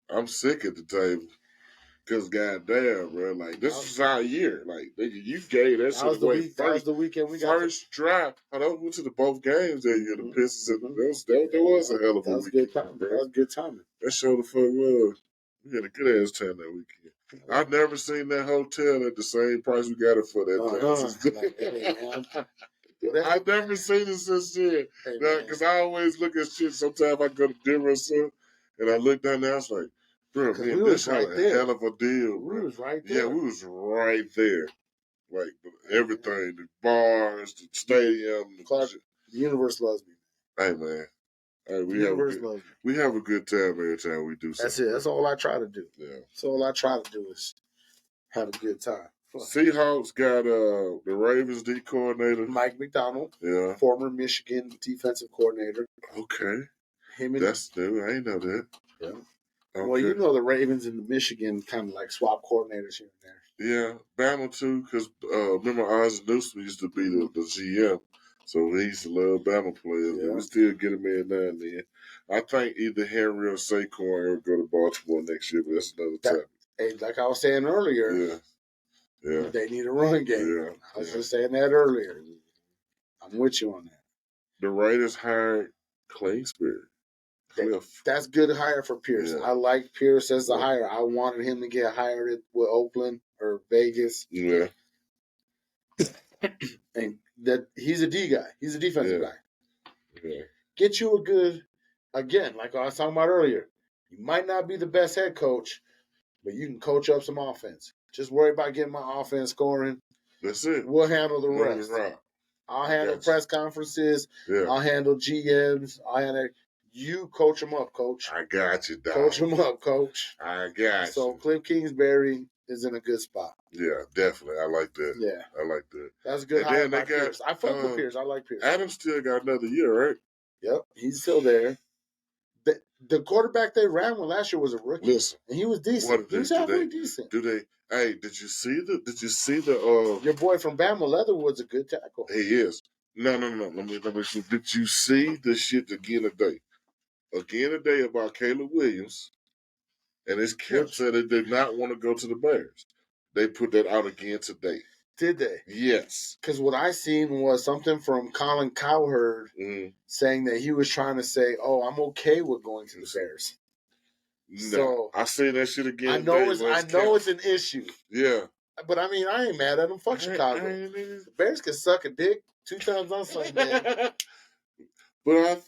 Speaker 2: I'm sick at the table. Because goddamn, bro, like this was our year. Like nigga, you gave that shit away first.
Speaker 1: That was the weekend we got
Speaker 2: first drive. I went to the both games that year. The Pistons and that was a hell of a weekend.
Speaker 1: That was good timing.
Speaker 2: That showed the fuck was. We had a good ass time that weekend. I've never seen that hotel at the same price we got it for that time. I've never seen it since then. Because I always look at shit. Sometimes I go to Denver or something, and I look down there, I was like, bro, man, this was right there. Hell of a deal, bro.
Speaker 1: We was right there.
Speaker 2: Yeah, we was right there. Like, everything. The bars, the stadium.
Speaker 1: The universe loves me.
Speaker 2: Hey, man. Hey, we have a good time every time we do something.
Speaker 1: That's it. That's all I try to do. Yeah. That's all I try to do is have a good time.
Speaker 2: Seahawks got the Ravens D coordinator.
Speaker 1: Mike McDonald.
Speaker 2: Yeah.
Speaker 1: Former Michigan defensive coordinator.
Speaker 2: Okay. That's new. I ain't know that.
Speaker 1: Yeah. Okay. Well, you know the Ravens and the Michigan kind of like swap coordinators here and there.
Speaker 2: Yeah. Bama too, because remember Isaac Newsom used to be the GM. So he used to love Bama players. Yeah. We still get him in now and then. I think either Henry or Saquon will go to Baltimore next year, but that's another topic.
Speaker 1: Hey, like I was saying earlier.
Speaker 2: Yeah.
Speaker 1: They need a run game. Yeah. I was just saying that earlier. I'm with you on that.
Speaker 2: The Raiders hired Kingsbury.
Speaker 1: That's good hire for Pierce. Yeah. I like Pierce as a hire. I wanted him to get hired with Oakland or Vegas.
Speaker 2: Yeah.
Speaker 1: And that he's a D guy. He's a defensive guy.
Speaker 2: Yeah.
Speaker 1: Get you a good, again, like I was talking about earlier, you might not be the best head coach, but you can coach up some offense. Just worry about getting my offense scoring.
Speaker 2: That's it.
Speaker 1: We'll handle the rest. I'll handle press conferences. Yeah. I'll handle GMs. You coach them up, coach.
Speaker 2: I got you, dog.
Speaker 1: Coach them up, coach.
Speaker 2: I got you.
Speaker 1: So Cliff Kingsbury is in a good spot.
Speaker 2: Yeah, definitely. I like that.
Speaker 1: Yeah.
Speaker 2: I like that.
Speaker 1: That's good. And then Pierce. I fuck with Pierce. I like Pierce.
Speaker 2: Adams still got another year, right?
Speaker 1: Yep. He's still there. The quarterback they ran with last year was a rookie.
Speaker 2: Listen.
Speaker 1: And he was decent. He was halfway decent.
Speaker 2: Hey, did you see the
Speaker 1: your boy from Bama Leatherwood's a good tackle.
Speaker 2: He is. No. Let me see. Did you see the shit again today? Again today about Caleb Williams, and his camp said they did not want to go to the Bears. They put that out again today.
Speaker 1: Did they?
Speaker 2: Yes.
Speaker 1: Because what I seen was something from Colin Cowherd saying that he was trying to say, "Oh, I'm okay with going to the Bears."
Speaker 2: No, so I seen that shit again.
Speaker 1: I know it's an issue.
Speaker 2: Yeah.
Speaker 1: But I mean, I ain't mad at them. Fuck Chicago. The Bears can suck a dick 2 times on Sunday.
Speaker 2: But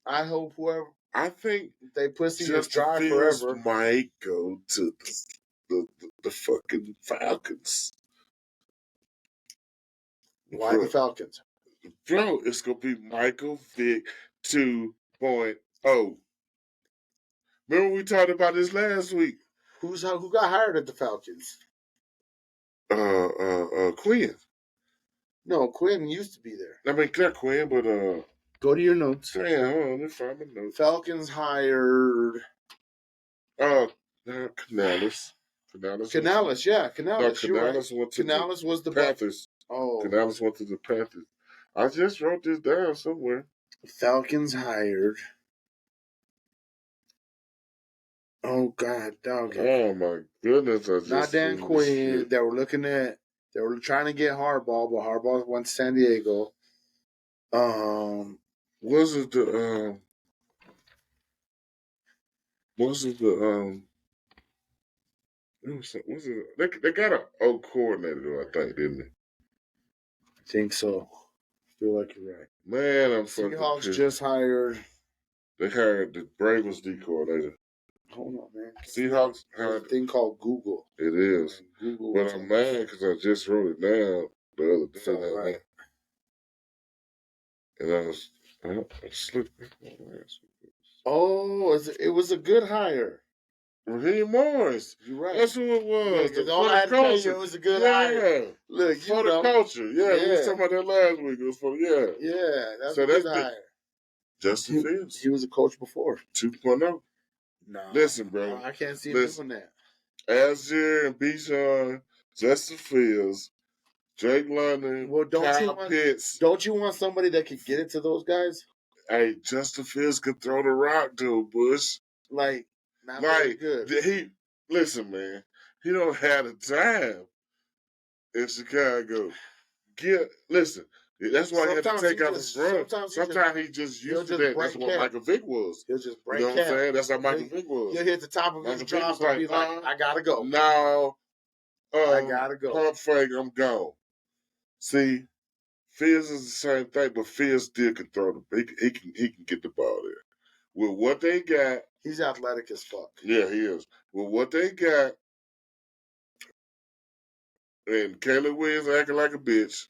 Speaker 1: I hope whoever.
Speaker 2: I think
Speaker 1: they pussy just dry forever.
Speaker 2: Might go to the fucking Falcons.
Speaker 1: Why the Falcons?
Speaker 2: Bro, it's gonna be Michael Vick 2.0. Remember we talked about this last week.
Speaker 1: Who got hired at the Falcons?
Speaker 2: Quinn.
Speaker 1: No, Quinn used to be there.
Speaker 2: I mean, not Quinn, but
Speaker 1: go to your notes.
Speaker 2: Yeah, hold on, let me find my notes.
Speaker 1: Falcons hired.
Speaker 2: Canales.
Speaker 1: Canales, yeah, Canales.
Speaker 2: No, Canales went to
Speaker 1: Canales was the
Speaker 2: Panthers. Canales went to the Panthers. I just wrote this down somewhere.
Speaker 1: Falcons hired. Oh God, dog!
Speaker 2: Oh my goodness!
Speaker 1: Not Dan Quinn. They were trying to get Harbaugh, but Harbaugh went to San Diego.
Speaker 2: Was it they got an O coordinator, I think, didn't they?
Speaker 1: I think so. I feel like you're right.
Speaker 2: Man, I'm fucking
Speaker 1: Seahawks
Speaker 2: pissed.
Speaker 1: just hired.
Speaker 2: They hired the Ravens D coordinator.
Speaker 1: Hold on, man.
Speaker 2: Seahawks
Speaker 1: hired a thing called Google.
Speaker 2: It is.
Speaker 1: Google.
Speaker 2: But I'm mad because I just wrote it down the other day.
Speaker 1: So, right.
Speaker 2: And I was slipping.
Speaker 1: Oh, it was a good hire.
Speaker 2: Raheem Morris.
Speaker 1: You're right.
Speaker 2: That's who it was.
Speaker 1: Yeah, all I had to tell you, it was a good hire. Look,
Speaker 2: for the culture. Yeah, we was talking about that last week. It was for
Speaker 1: that's a good hire.
Speaker 2: Justin Fields.
Speaker 1: He was a coach before.
Speaker 2: 2.0.
Speaker 1: No.
Speaker 2: Listen, bro.
Speaker 1: I can't see him doing that.
Speaker 2: Azir and Bijan, Justin Fields, Drake London, Kyle Pitts.
Speaker 1: Don't you want somebody that can get it to those guys?
Speaker 2: Hey, Justin Fields could throw the rock to a Bush.
Speaker 1: Not very good.
Speaker 2: Listen, man. He don't have the time in Chicago. Listen. That's why he had to take out his run. Sometimes he just used to that. That's what Michael Vick was.
Speaker 1: He'll just break
Speaker 2: You know what I'm saying? That's how Michael Vick was.
Speaker 1: He'll hit the top of his drop and be like, I gotta go.
Speaker 2: No.
Speaker 1: I gotta go.
Speaker 2: Pump fake, I'm gone. See, Fields is the same thing, but Fields still can throw the he can get the ball there. With what they got.
Speaker 1: He's athletic as fuck.
Speaker 2: Yeah, he is. With what they got, and Caleb Williams acting like a bitch,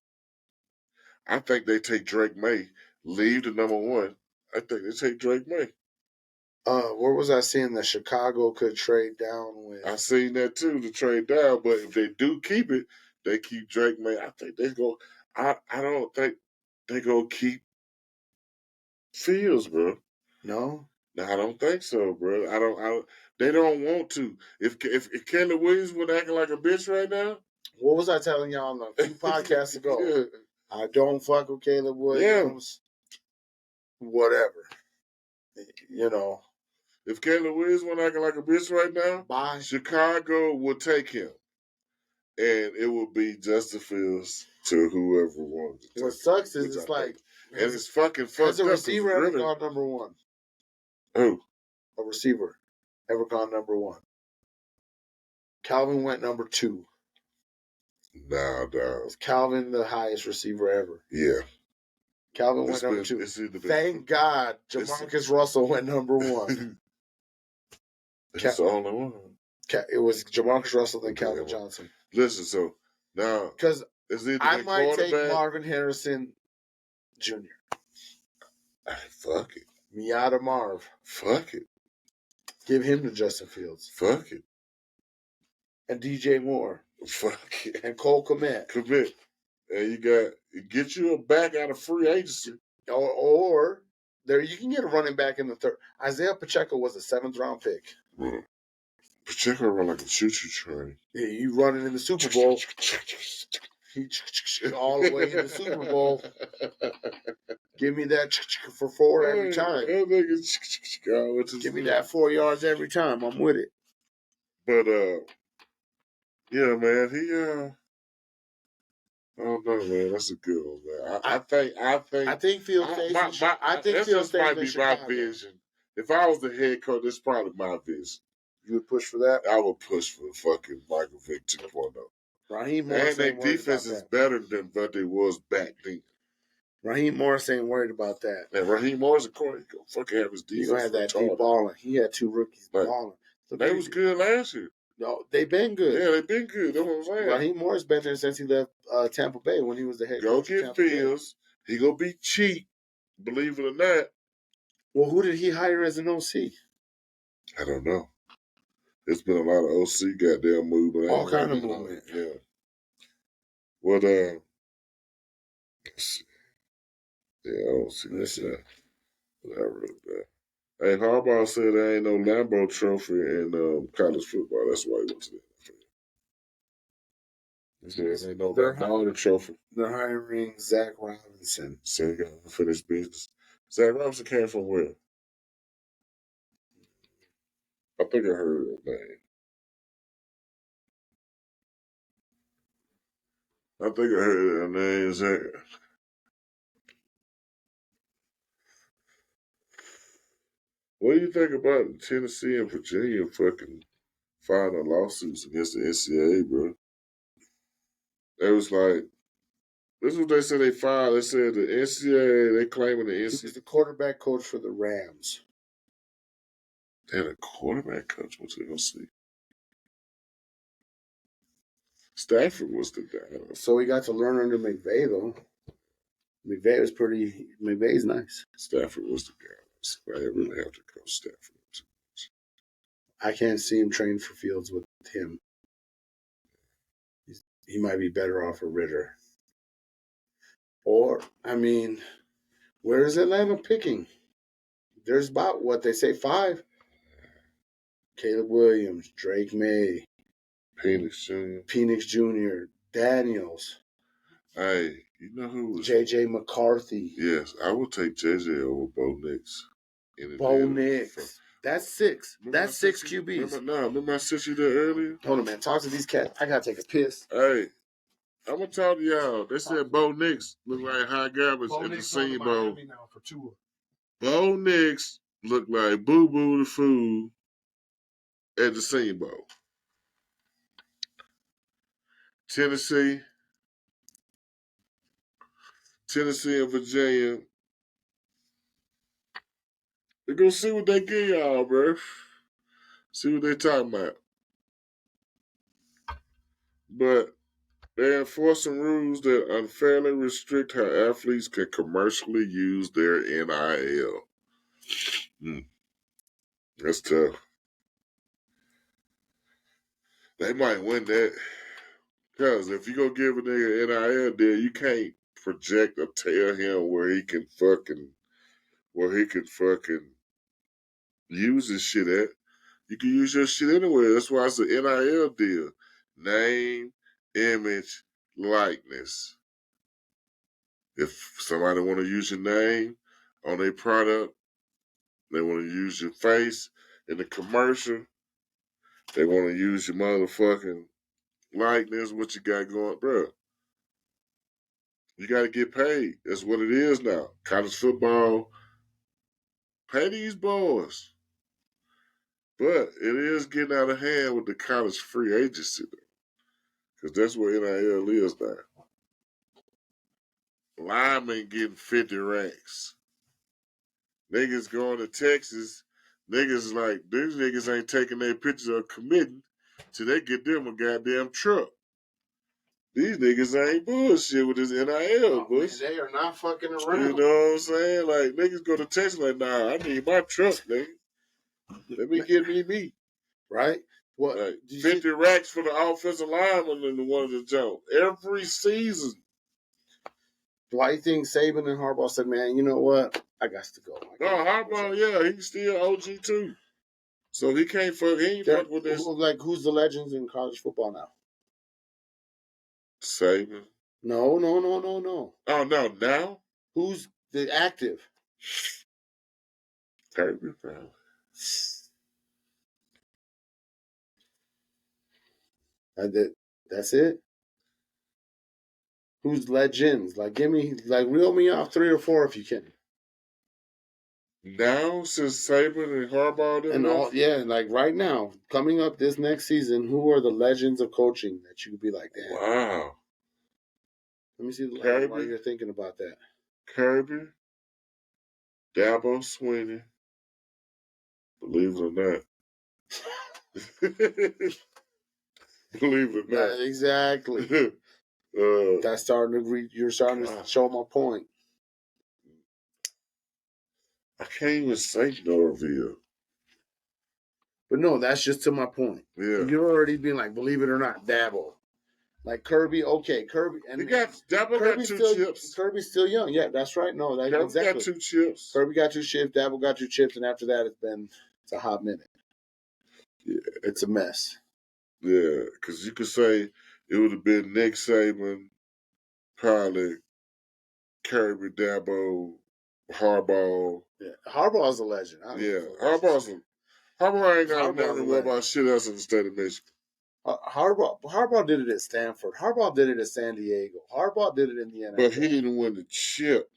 Speaker 2: I think they take Drake May, leave the number one. I think they take Drake May.
Speaker 1: Where was I seeing that Chicago could trade down with?
Speaker 2: I seen that too, to trade down, but if they do keep it, they keep Drake May. I think they go. I don't think they go keep Fields, bro.
Speaker 1: No,
Speaker 2: I don't think so, bro. I don't. They don't want to. If Caleb Williams would acting like a bitch right now,
Speaker 1: what was I telling y'all a few podcasts ago? Yeah. I don't fuck with Caleb Williams. Yeah. Whatever. You know.
Speaker 2: If Caleb Williams went acting like a bitch right now, Chicago would take him. And it would be Justin Fields to whoever wanted to take him.
Speaker 1: What sucks is it's like...
Speaker 2: And it's fucking fucked up.
Speaker 1: Has a receiver ever gone number one?
Speaker 2: Who?
Speaker 1: A receiver ever gone number one. Calvin went number 2.
Speaker 2: Nah.
Speaker 1: Was Calvin the highest receiver ever?
Speaker 2: Yeah.
Speaker 1: Calvin went number 2. Thank God Jamarcus Russell went number 1.
Speaker 2: It's the only one.
Speaker 1: It was Jamarcus Russell and Calvin Johnson.
Speaker 2: Listen, so now...
Speaker 1: Because I might take Marvin Harrison Jr.
Speaker 2: Fuck it.
Speaker 1: Miata Marv.
Speaker 2: Fuck it.
Speaker 1: Give him to Justin Fields.
Speaker 2: Fuck it.
Speaker 1: And DJ Moore.
Speaker 2: Fuck it.
Speaker 1: And Cole Kmet.
Speaker 2: And you get you a back out of free agency.
Speaker 1: Or there you can get a running back in the third. Isaiah Pacheco was a 7th round pick.
Speaker 2: Bro. Pacheco run like a choo-choo train.
Speaker 1: Yeah, you running in the Super Bowl. All the way in the Super Bowl. Give me that for 4 every time. Give me that 4 yards every time. I'm with it.
Speaker 2: But yeah, man, I don't know, man. That's a good one, man. I think
Speaker 1: Fields stays. I think Fields stays might be
Speaker 2: my vision. If I was the head coach, that's probably my vision.
Speaker 1: You would push for that?
Speaker 2: I would push for fucking Michael Vick 2.0.
Speaker 1: Raheem Morris
Speaker 2: and their defense is better than what they was back then.
Speaker 1: Raheem Morris ain't worried about that.
Speaker 2: And Raheem Morris, of course, he gonna fucking have his defense.
Speaker 1: He gonna have that deep balling. He had 2 rookies balling.
Speaker 2: They was good last year.
Speaker 1: No, they've been good.
Speaker 2: Yeah, they've been good. That's what I'm saying.
Speaker 1: Raheem Morris been there since he left Tampa Bay when he was the head coach.
Speaker 2: Go get Fields. He gonna be cheap, believe it or not.
Speaker 1: Well, who did he hire as an OC?
Speaker 2: I don't know. It's been a lot of OC goddamn movement.
Speaker 1: All kind of movement.
Speaker 2: Yeah. What let's see. Yeah, I don't see that. But I wrote that. Hey, Harbaugh said there ain't no Lambeau Trophy in college football. That's why he went to the NFL. He said there ain't no Lambeau Trophy.
Speaker 1: They're hiring Zach Robinson.
Speaker 2: So he got unfinished business. Zach Robinson came from where? I think I heard that name. I think I heard that name, Zach. What do you think about Tennessee and Virginia fucking filing lawsuits against the NCAA, bro? It was like, This is what they said they filed. They said the NCAA, they claiming the NCAA.
Speaker 1: He's the quarterback coach for the Rams.
Speaker 2: They had a quarterback coach. What's they going to see? Stafford was the guy.
Speaker 1: So he got to learn under McVay, though. McVay's nice.
Speaker 2: Stafford was the guy. I didn't really have to coach Stafford.
Speaker 1: I can't see him train for Fields with him. He might be better off a Ritter. Or, I mean, where is Atlanta picking? There's about, what they say, 5. Caleb Williams, Drake May, Penix Jr., Daniels.
Speaker 2: Hey, you know who was
Speaker 1: J.J. McCarthy.
Speaker 2: Yes, I would take J.J. over Bo Nix.
Speaker 1: Bo Nix. That's 6. That's 6 QBs.
Speaker 2: Remember I sent you there earlier?
Speaker 1: Hold on, man. Talk to these cats. I got to take a piss.
Speaker 2: Hey, I'm going to talk to y'all. They said Bo Nix looked like high garbage at the Senior Bowl. Bo Nix looked like Boo Boo the Fool at the Senior Bowl. Tennessee and Virginia. We're going to see what they give y'all, bro. See what they talking about. But they enforce some rules that unfairly restrict how athletes can commercially use their NIL. That's tough. They might win that. Because if you go give a nigga an NIL deal, you can't project or tell him where he can fucking use his shit at. You can use your shit anywhere. That's why it's an NIL deal. Name, image, likeness. If somebody want to use your name on their product, they want to use your face in the commercial, they want to use your motherfucking likeness, what you got going, bro. You got to get paid. That's what it is now. College football, pay these boys. But it is getting out of hand with the college free agency, though. Because that's what NIL is now. Linemen getting 50 racks. Niggas going to Texas. Niggas like, these niggas ain't taking their pictures or committing till they get them a goddamn truck. These niggas ain't bullshit with this NIL,
Speaker 1: man, they are not fucking around.
Speaker 2: You know what I'm saying? Like, niggas go to Texas like, nah, I need my truck, nigga. Let me get me.
Speaker 1: Right? What?
Speaker 2: Like, 50 racks for the offensive lineman in the one of the jump. Every season.
Speaker 1: Why you think Saban and Harbaugh said, man, you know what? I got to go.
Speaker 2: No, Harbaugh, yeah, he's still OG too. So he can't fuck, he ain't fuck with this.
Speaker 1: Like, who's the legends in college football now?
Speaker 2: Saban.
Speaker 1: No.
Speaker 2: Oh, no, now?
Speaker 1: Who's the active?
Speaker 2: Kirby, bro.
Speaker 1: That's it? Who's legends? Like, reel me off 3 or 4 if you can.
Speaker 2: Now, since Saban and Harbaugh
Speaker 1: and all, like right now, coming up this next season, who are the legends of coaching that you could be like, damn?
Speaker 2: Wow.
Speaker 1: Let me see while you're thinking about that.
Speaker 2: Kirby, Dabo Swinney, believe it or not. Believe it or not.
Speaker 1: Exactly. That's starting to you're starting to show my point.
Speaker 2: I can't even say Norville.
Speaker 1: But no, that's just to my point.
Speaker 2: Yeah.
Speaker 1: You're already being like, believe it or not, Dabo. Like Kirby, okay, Kirby. And
Speaker 2: Dabo got 2 chips.
Speaker 1: Kirby's still young. Yeah, that's right. No,
Speaker 2: Kirby
Speaker 1: exactly.
Speaker 2: got 2 chips.
Speaker 1: Kirby got 2 chips. Dabo got 2 chips. And after that, it's a hot minute.
Speaker 2: Yeah.
Speaker 1: It's a mess.
Speaker 2: Yeah, because you could say it would have been Nick Saban, probably Kirby, Dabo, Harbaugh.
Speaker 1: Yeah, Harbaugh's a legend.
Speaker 2: Harbaugh ain't got to worry about shit else in the state of Michigan.
Speaker 1: Harbaugh did it at Stanford. Harbaugh did it at San Diego. Harbaugh did it in the NFL.
Speaker 2: But he didn't win the chip.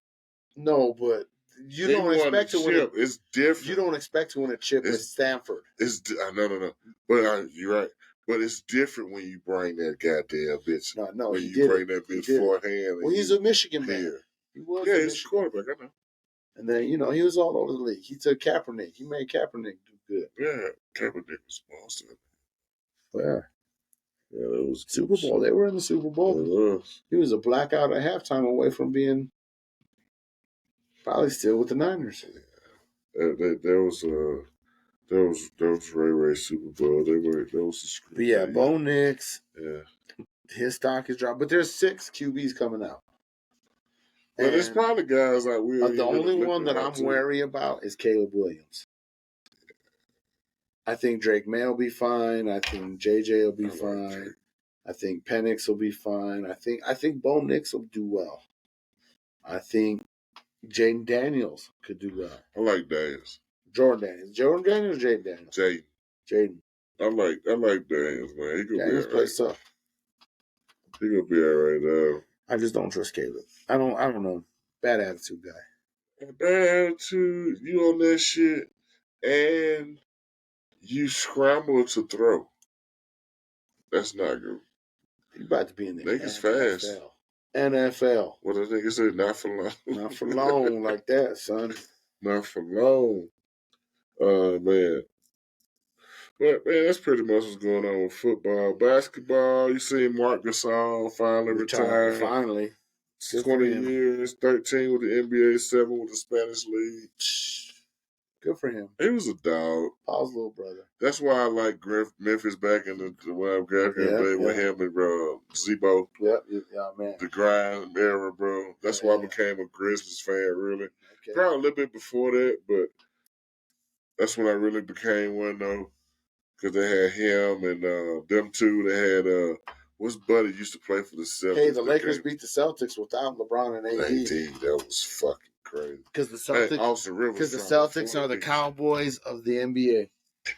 Speaker 1: No, but you don't expect to win.
Speaker 2: It's different.
Speaker 1: You don't expect to win a chip at Stanford.
Speaker 2: No. But you're right. But it's different when you bring that goddamn bitch.
Speaker 1: No,
Speaker 2: when
Speaker 1: he
Speaker 2: you
Speaker 1: did
Speaker 2: bring
Speaker 1: it.
Speaker 2: that bitch
Speaker 1: He did
Speaker 2: forehand.
Speaker 1: Well, he's a Michigan man. He was
Speaker 2: yeah,
Speaker 1: a
Speaker 2: he's
Speaker 1: Michigan
Speaker 2: a quarterback. I know.
Speaker 1: And then, he was all over the league. He took Kaepernick. He made Kaepernick do good.
Speaker 2: Yeah, Kaepernick was monster.
Speaker 1: Yeah.
Speaker 2: Yeah, that was
Speaker 1: Super Bowl. They were in the Super Bowl.
Speaker 2: It was.
Speaker 1: He was a blackout at halftime away from being probably still with the Niners.
Speaker 2: Yeah. There was Ray Super Bowl. There was
Speaker 1: But yeah, Bo Nix.
Speaker 2: Yeah.
Speaker 1: His stock is dropped. But there's 6 QBs coming out.
Speaker 2: But it's probably guys like we.
Speaker 1: The only one that I'm wary about is Caleb Williams. I think Drake May will be fine. I think JJ will be fine. I think Penix will be fine. I think Bo Nix will do well. I think Jaden Daniels could do well.
Speaker 2: I like Daniels.
Speaker 1: Jordan Daniels, Jaden Daniels. Jaden.
Speaker 2: I like Daniels, man. He could
Speaker 1: Daniels
Speaker 2: be
Speaker 1: plays tough.
Speaker 2: He could be all right.
Speaker 1: I just don't trust Caleb. I don't know. Bad attitude guy.
Speaker 2: Bad attitude. You on that shit, and you scramble to throw. That's not good.
Speaker 1: You about to be in the
Speaker 2: niggas
Speaker 1: NFL.
Speaker 2: Fast.
Speaker 1: NFL.
Speaker 2: What the nigga say? Not for long.
Speaker 1: Not for long like that, son.
Speaker 2: Not for long. Man. But, man, that's pretty much what's going on with football. Basketball, you see Marc Gasol finally retired.
Speaker 1: Finally.
Speaker 2: 20 years, 13 with the NBA, 7 with the Spanish League.
Speaker 1: Good for him.
Speaker 2: He was a dog.
Speaker 1: Paul's little brother.
Speaker 2: That's why I like Memphis back in the day with him and Zebo.
Speaker 1: Yeah, man.
Speaker 2: The grind era, bro. That's why I became a Grizzlies fan, really. Okay. Probably a little bit before that, but that's when I really became one, though. Because they had him and them two. They had, what's Buddy used to play for the Celtics?
Speaker 1: Hey, the Lakers beat the Celtics without LeBron and AD.
Speaker 2: That was fucking crazy.
Speaker 1: Because the Celtics are the Cowboys of the NBA.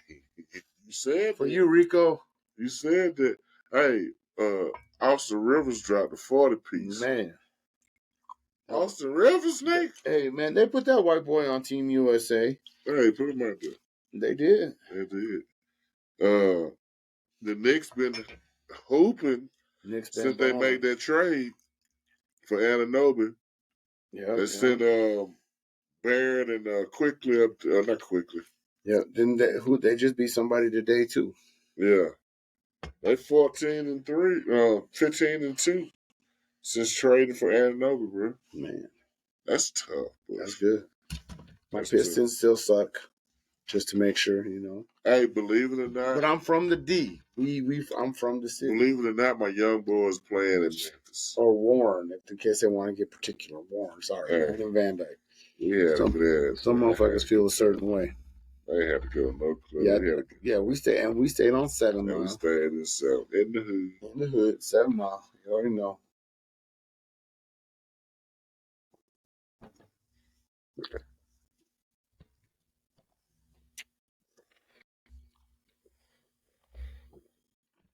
Speaker 2: You said
Speaker 1: for you, Rico.
Speaker 2: You said that. Hey, Austin Rivers dropped a 40-piece.
Speaker 1: Man.
Speaker 2: Austin Rivers, Nick?
Speaker 1: Hey, man, they put that white boy on Team USA.
Speaker 2: Hey, put him out there.
Speaker 1: They did.
Speaker 2: They did. The Knicks been hooping since they made that trade for Anunoby.
Speaker 1: Yeah.
Speaker 2: They sent Barrett and Quickly up to, not Quickly.
Speaker 1: Yeah, didn't they just beat somebody today too?
Speaker 2: Yeah. They 14-3, 15-2 since trading for Anunoby, bro.
Speaker 1: Man.
Speaker 2: That's tough, bro.
Speaker 1: That's good. My Pistons still suck. Just to make sure,
Speaker 2: Hey, believe it or not.
Speaker 1: But I'm from the D. I'm from the city.
Speaker 2: Believe it or not, my young boys playing in Memphis.
Speaker 1: Or Warren, in case they want to get particular. Warren, sorry. Warren and Van Dyke.
Speaker 2: Yeah,
Speaker 1: some motherfuckers feel a certain way.
Speaker 2: They had to go no club.
Speaker 1: We stayed on 7 Mile.
Speaker 2: We stayed in 7 in the hood.
Speaker 1: In the hood, 7 Mile. You already know.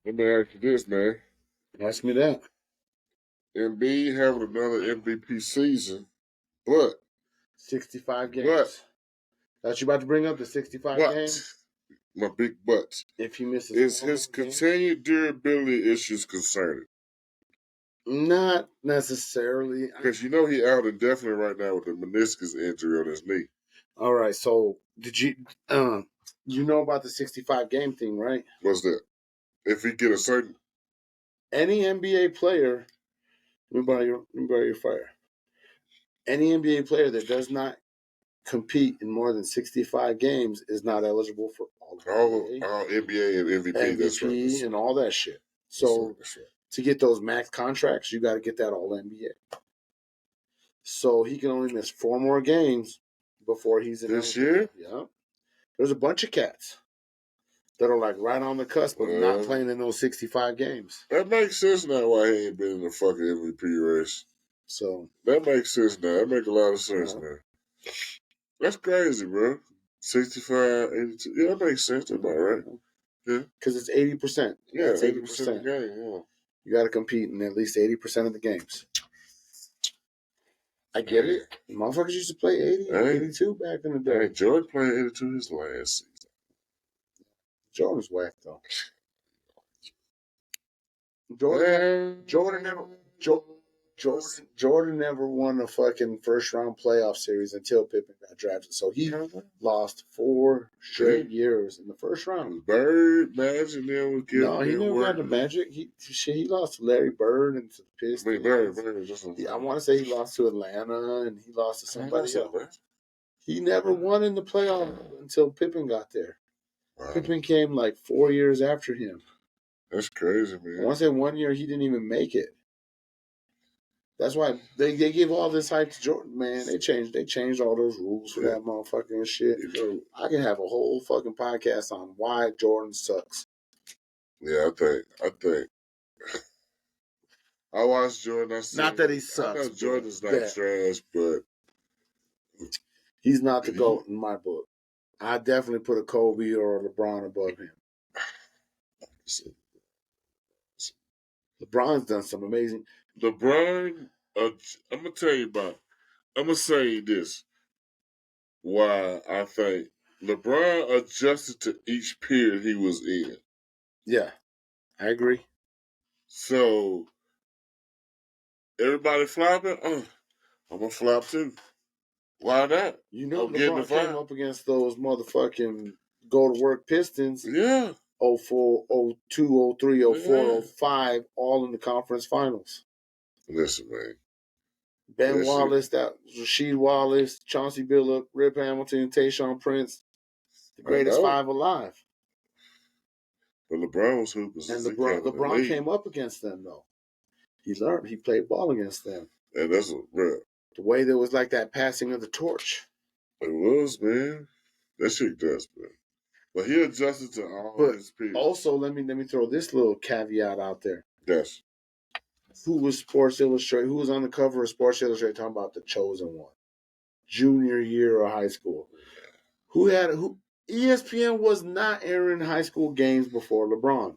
Speaker 2: Let me ask you this, man.
Speaker 1: Ask me that.
Speaker 2: Embiid having another MVP season, but
Speaker 1: 65 games. Thought you about to bring up the 65 games?
Speaker 2: My big but.
Speaker 1: If he misses,
Speaker 2: is his continued durability issues concerning?
Speaker 1: Not necessarily,
Speaker 2: because he out indefinitely right now with the meniscus injury on his knee.
Speaker 1: All right, so did you know about the 65 game thing, right?
Speaker 2: What's that? If he get a certain
Speaker 1: any NBA player, let me borrow your fire. Any NBA player that does not compete in more than 65 games is not eligible for all
Speaker 2: NBA and MVP. That's right.
Speaker 1: And all that shit. So that's right. To get those max contracts, you got to get that all NBA. So he can only miss 4 more games before he's in
Speaker 2: this year.
Speaker 1: Yeah, there's a bunch of cats that are like right on the cusp of not playing in those 65 games.
Speaker 2: That makes sense now why he ain't been in the fucking MVP race.
Speaker 1: So
Speaker 2: that makes sense now. That makes a lot of sense now. That's crazy, bro. 65, 82. Yeah, that makes sense. That's about right. Yeah.
Speaker 1: Because it's 80%.
Speaker 2: Yeah, it's 80% of the game. Yeah.
Speaker 1: You got to compete in at least 80% of the games. I get it. Motherfuckers used to play 80 and 82 back in the day.
Speaker 2: Hey, Jordan played 82 his last season.
Speaker 1: Jordan's whack, though. Jordan never won a fucking first round playoff series until Pippen got drafted. So he lost 4 straight years in the first round.
Speaker 2: Bird, Magic, then
Speaker 1: no, he never got the Magic. He lost to Larry Bird and to the Pistons. I want to say he lost to Atlanta and he lost to somebody else. He never won in the playoff until Pippen got there. Wow. Pippen came like 4 years after him.
Speaker 2: That's crazy, man.
Speaker 1: I want to say 1 year he didn't even make it. That's why they give all this hype to Jordan, man. They changed all those rules for that motherfucking shit. I can have a whole fucking podcast on why Jordan sucks.
Speaker 2: Yeah, I think. I watched Jordan.
Speaker 1: Not that he sucks.
Speaker 2: I know Jordan's not trash, but
Speaker 1: he's not the GOAT in my book. I definitely put a Kobe or a LeBron above him. LeBron's done some amazing.
Speaker 2: LeBron, I'm gonna tell you about. I'm gonna say this. Why I think LeBron adjusted to each period he was in.
Speaker 1: Yeah, I agree.
Speaker 2: So everybody flopping. I'm gonna flop too. Why not?
Speaker 1: You know, LeBron came up against those motherfucking go to work Pistons.
Speaker 2: Yeah.
Speaker 1: 04, 02, 03, 04, 05, all in the conference finals.
Speaker 2: Listen, man.
Speaker 1: Ben Wallace, Rasheed Wallace, Chauncey Billups, Rip Hamilton, Tayshaun Prince, the greatest five alive.
Speaker 2: But LeBron was hooping.
Speaker 1: And LeBron came up against them, though. He learned. He played ball against them.
Speaker 2: And that's real.
Speaker 1: The way there was like that passing of the torch.
Speaker 2: It was, man. That shit does, man. But he adjusted to all his peers.
Speaker 1: Also, let me throw this little caveat out there.
Speaker 2: Yes.
Speaker 1: Who was Sports Illustrated? Who was on the cover of Sports Illustrated talking about the chosen one? Junior year of high school. Who ESPN was not airing high school games before LeBron.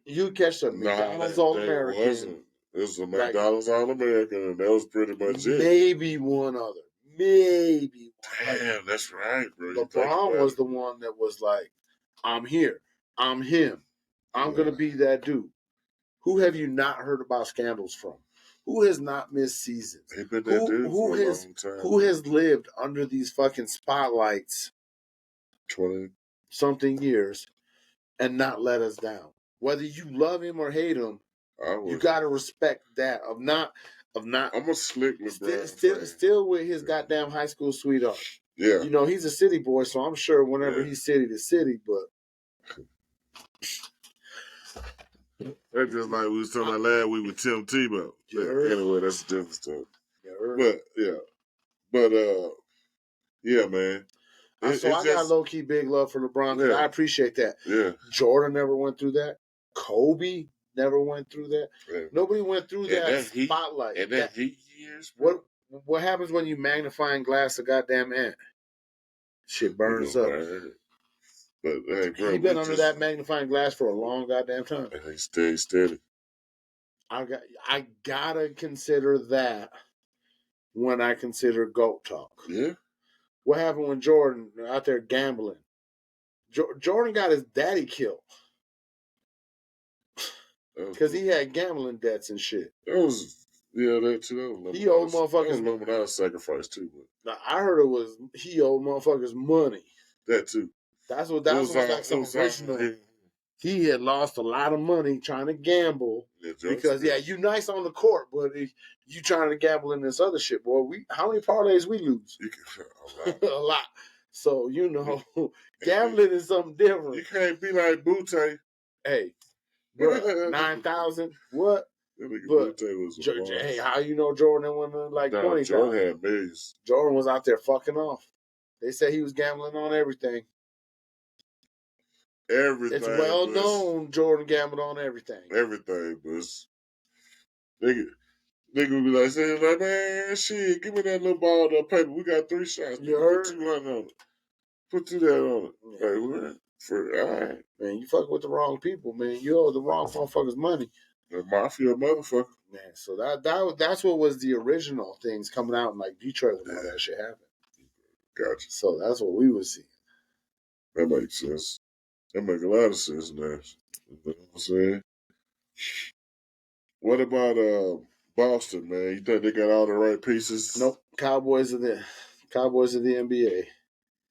Speaker 1: You catch the McDonald's All-American.
Speaker 2: It was a McDonald's All-American, and that was pretty much it.
Speaker 1: Maybe one other. Maybe.
Speaker 2: Damn, that's right, bro.
Speaker 1: LeBron was the one that was like, I'm here. I'm him. I'm going to be that dude. Who have you not heard about scandals from? Who has not missed seasons?
Speaker 2: He been that dude for a long time.
Speaker 1: Who has lived under these fucking spotlights 20-something years and not let us down? Whether you love him or hate him, you got to respect that of not. I'm
Speaker 2: a slick LeBron
Speaker 1: still with his goddamn high school sweetheart.
Speaker 2: Yeah.
Speaker 1: You know, he's a city boy, so I'm sure whenever he's city to city, but
Speaker 2: that's just like we was talking about last week with Tim Tebow. Anyway, that's a different story. Yeah, man.
Speaker 1: I got low key big love for LeBron. Yeah. I appreciate that.
Speaker 2: Yeah.
Speaker 1: Jordan never went through that. Kobe never went through that. Yeah. Nobody went through that spotlight.
Speaker 2: And that heat years, bro.
Speaker 1: What happens when you magnifying glass a goddamn ant? Shit burns up.
Speaker 2: But hey, bro,
Speaker 1: he been under that magnifying glass for a long goddamn time.
Speaker 2: And he stayed steady.
Speaker 1: I gotta consider that when I consider GOAT talk.
Speaker 2: Yeah.
Speaker 1: What happened when Jordan out there gambling? Jordan got his daddy killed because he had gambling debts and shit.
Speaker 2: That was that too.
Speaker 1: He owed motherfuckers.
Speaker 2: That was sacrifice too. But.
Speaker 1: Now, I heard it was he owed motherfuckers money.
Speaker 2: That too.
Speaker 1: That's what was like some original. He had lost a lot of money trying to gamble because you nice on the court, but you trying to gamble in this other shit, boy. How many parlays we lose? A lot. So gambling is something different.
Speaker 2: You can't be like Butte.
Speaker 1: Hey, bro, 9,000. What? But hey, how you know Jordan won like 20,000?
Speaker 2: Jordan had millions.
Speaker 1: Jordan was out there fucking off. They said he was gambling on everything.
Speaker 2: Everything.
Speaker 1: It's well known Jordan gambled on everything.
Speaker 2: Everything, but nigga would be like, man, shit, give me that little ball of paper. We got 3 shots.
Speaker 1: You heard?
Speaker 2: Put 200 on it. Put 2 that on it. Yeah. Like, what? All right.
Speaker 1: Man, you fuck with the wrong people, man. You owe the wrong motherfuckers money.
Speaker 2: The mafia motherfucker.
Speaker 1: Man, so that's what was the original things coming out in like Detroit when all that shit happened.
Speaker 2: Gotcha.
Speaker 1: So that's what we would see.
Speaker 2: That makes sense. That makes a lot of sense now. You know what I'm saying? What about Boston, man? You think they got all the right pieces?
Speaker 1: Nope. Cowboys of the NBA.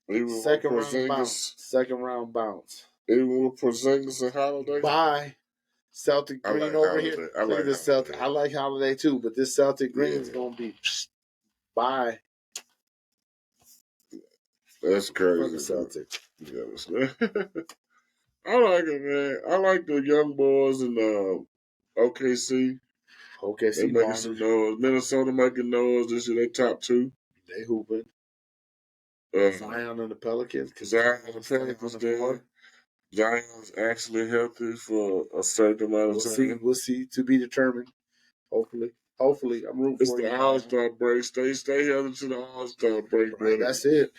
Speaker 2: Even
Speaker 1: Second round bounce. Second round bounce.
Speaker 2: Even with Porzingis and Holiday?
Speaker 1: Bye. Celtic green over
Speaker 2: Holiday.
Speaker 1: here. Look at this Celtic. I like Holiday too, but this Celtic green is gonna be bye.
Speaker 2: That's crazy.
Speaker 1: For the Celtics.
Speaker 2: Yeah, I like it, man. I like the young boys in OKC. They making some noise. Minnesota making noise this year. They top 2.
Speaker 1: They hooping. Zion and the Pelicans.
Speaker 2: Zion and the Pelicans there. Zion's actually healthy for a certain amount of time.
Speaker 1: We'll see. To be determined. Hopefully, I'm rooting for you.
Speaker 2: It's the All-Star break. Stay healthy to the All-Star break.
Speaker 1: Right, that's it.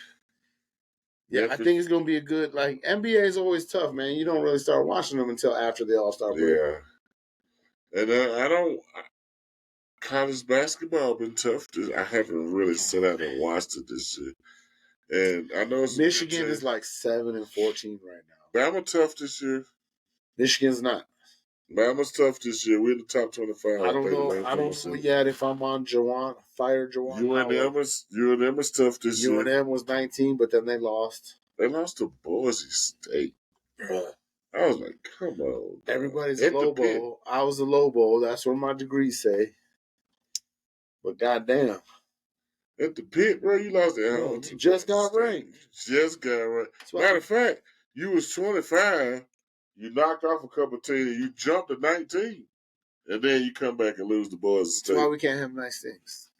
Speaker 1: Yeah, I think it's gonna be a good. Like NBA is always tough, man. You don't really start watching them until after the All-Star break.
Speaker 2: Yeah, and I don't. College basketball been tough. I haven't really sat down and watched it this year. And I know it's
Speaker 1: Michigan is like 7-14 right now.
Speaker 2: Bama tough this year.
Speaker 1: Michigan's not.
Speaker 2: Bama's tough this year. We're in the top 25.
Speaker 1: I don't know yet if I'm on fire Jawan.
Speaker 2: UNM is tough this year.
Speaker 1: UNM was 19, but then they lost.
Speaker 2: They lost to Boise State. I was like, come on.
Speaker 1: Everybody's a Lobo. I was a Lobo. That's what my degrees say. But goddamn.
Speaker 2: At the pit, bro, you lost at home.
Speaker 1: You just got ranked.
Speaker 2: Matter of fact, you was 25. You knocked off a couple teams. You jumped to 19. And then you come back and lose the Boise State.
Speaker 1: That's why we can't have nice things.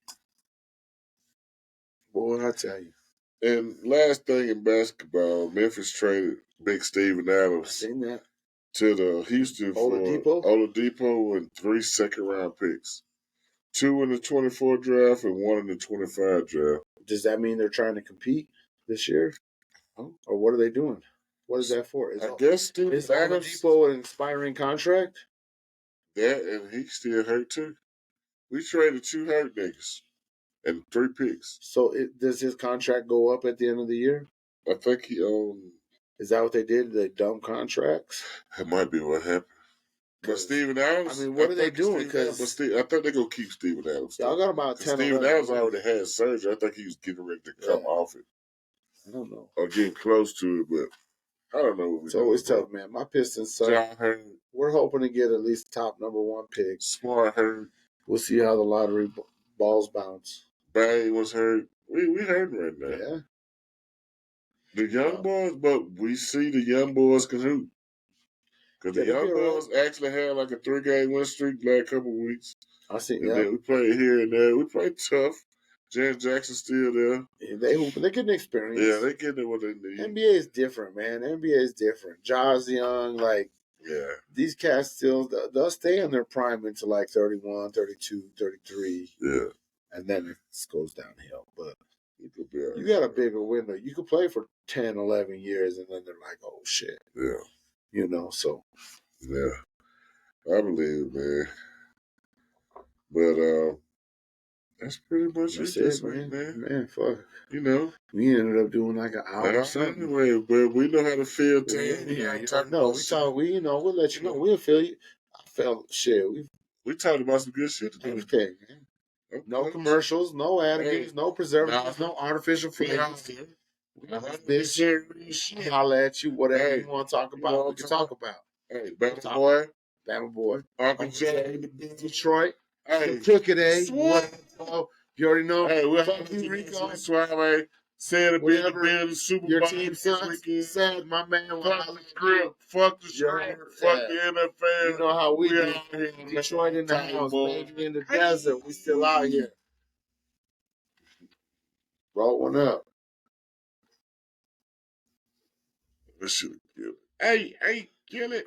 Speaker 1: Boy, I tell you.
Speaker 2: And last thing in basketball, Memphis traded Big Steven Adams.
Speaker 1: I seen that.
Speaker 2: To the Houston Oladipo and 3 second-round picks. 2 in the 24 draft and 1 in the 25 draft.
Speaker 1: Does that mean they're trying to compete this year? Or what are they doing? What is that for?
Speaker 2: I guess Steven Adams.
Speaker 1: Is Oladipo an expiring contract?
Speaker 2: Yeah, and he still hurt too. We traded 2 hurt niggas and 3 picks.
Speaker 1: So does his contract go up at the end of the year?
Speaker 2: I think he
Speaker 1: Is that what they did? They dumb contracts?
Speaker 2: That might be what happened. But Steven Adams.
Speaker 1: I mean, what are they doing?
Speaker 2: Because I think they're going to keep Steven Adams.
Speaker 1: Y'all got about 10
Speaker 2: Steven Adams already had surgery. I think he was getting ready to come off it.
Speaker 1: I don't know.
Speaker 2: Or getting close to it, but I don't know.
Speaker 1: It's always tough, man. My Pistons suck. We're hoping to get at least top number 1 pick.
Speaker 2: Smart hurt.
Speaker 1: We'll see how the lottery balls bounce.
Speaker 2: Bang was hurt. We hurt right now.
Speaker 1: Yeah.
Speaker 2: The young boys, but we see the young boys can hoop. Because the young boys actually had like a 3-game win streak last couple of weeks.
Speaker 1: I see.
Speaker 2: And then we played here and there. We played tough. Jan Jackson's still there.
Speaker 1: Yeah, they're getting experience.
Speaker 2: Yeah, they're getting what they need.
Speaker 1: NBA is different, man. NBA is different. Jaws Young, these cats still, they'll stay in their prime until like 31, 32, 33.
Speaker 2: Yeah.
Speaker 1: And then it goes downhill. But you got a bigger window. You could play for 10, 11 years, and then they're like, oh, shit.
Speaker 2: Yeah.
Speaker 1: You know, so.
Speaker 2: Yeah. I believe, man. But that's pretty much
Speaker 1: it, man. Man, fuck.
Speaker 2: You know.
Speaker 1: We ended up doing like an hour or something.
Speaker 2: Anyway, but we know how to feel team.
Speaker 1: We'll let you know. We'll feel you. I felt shit.
Speaker 2: We talked about some good shit today.
Speaker 1: Okay, man. Okay. No commercials, no additives, no preservatives, no artificial flavors. Bitch, holla at you. Whatever you want to talk about, we can talk about.
Speaker 2: Hey, Bama
Speaker 1: boy.
Speaker 2: Uncle Jay.
Speaker 1: Detroit.
Speaker 2: Hey,
Speaker 1: Cook it, eh? You already know.
Speaker 2: Hey, we're fucking Rico. Suave. Said to be in the Super Bowl.
Speaker 1: Your team sucks. Sad, my man.
Speaker 2: Fuck the script. Fuck the script. Fuck the NFL.
Speaker 1: You know how we do.
Speaker 2: Here,
Speaker 1: Detroit in the house. Maybe in the desert. We still out here. Roll one up.
Speaker 2: This shit kill it. Hey, kill it.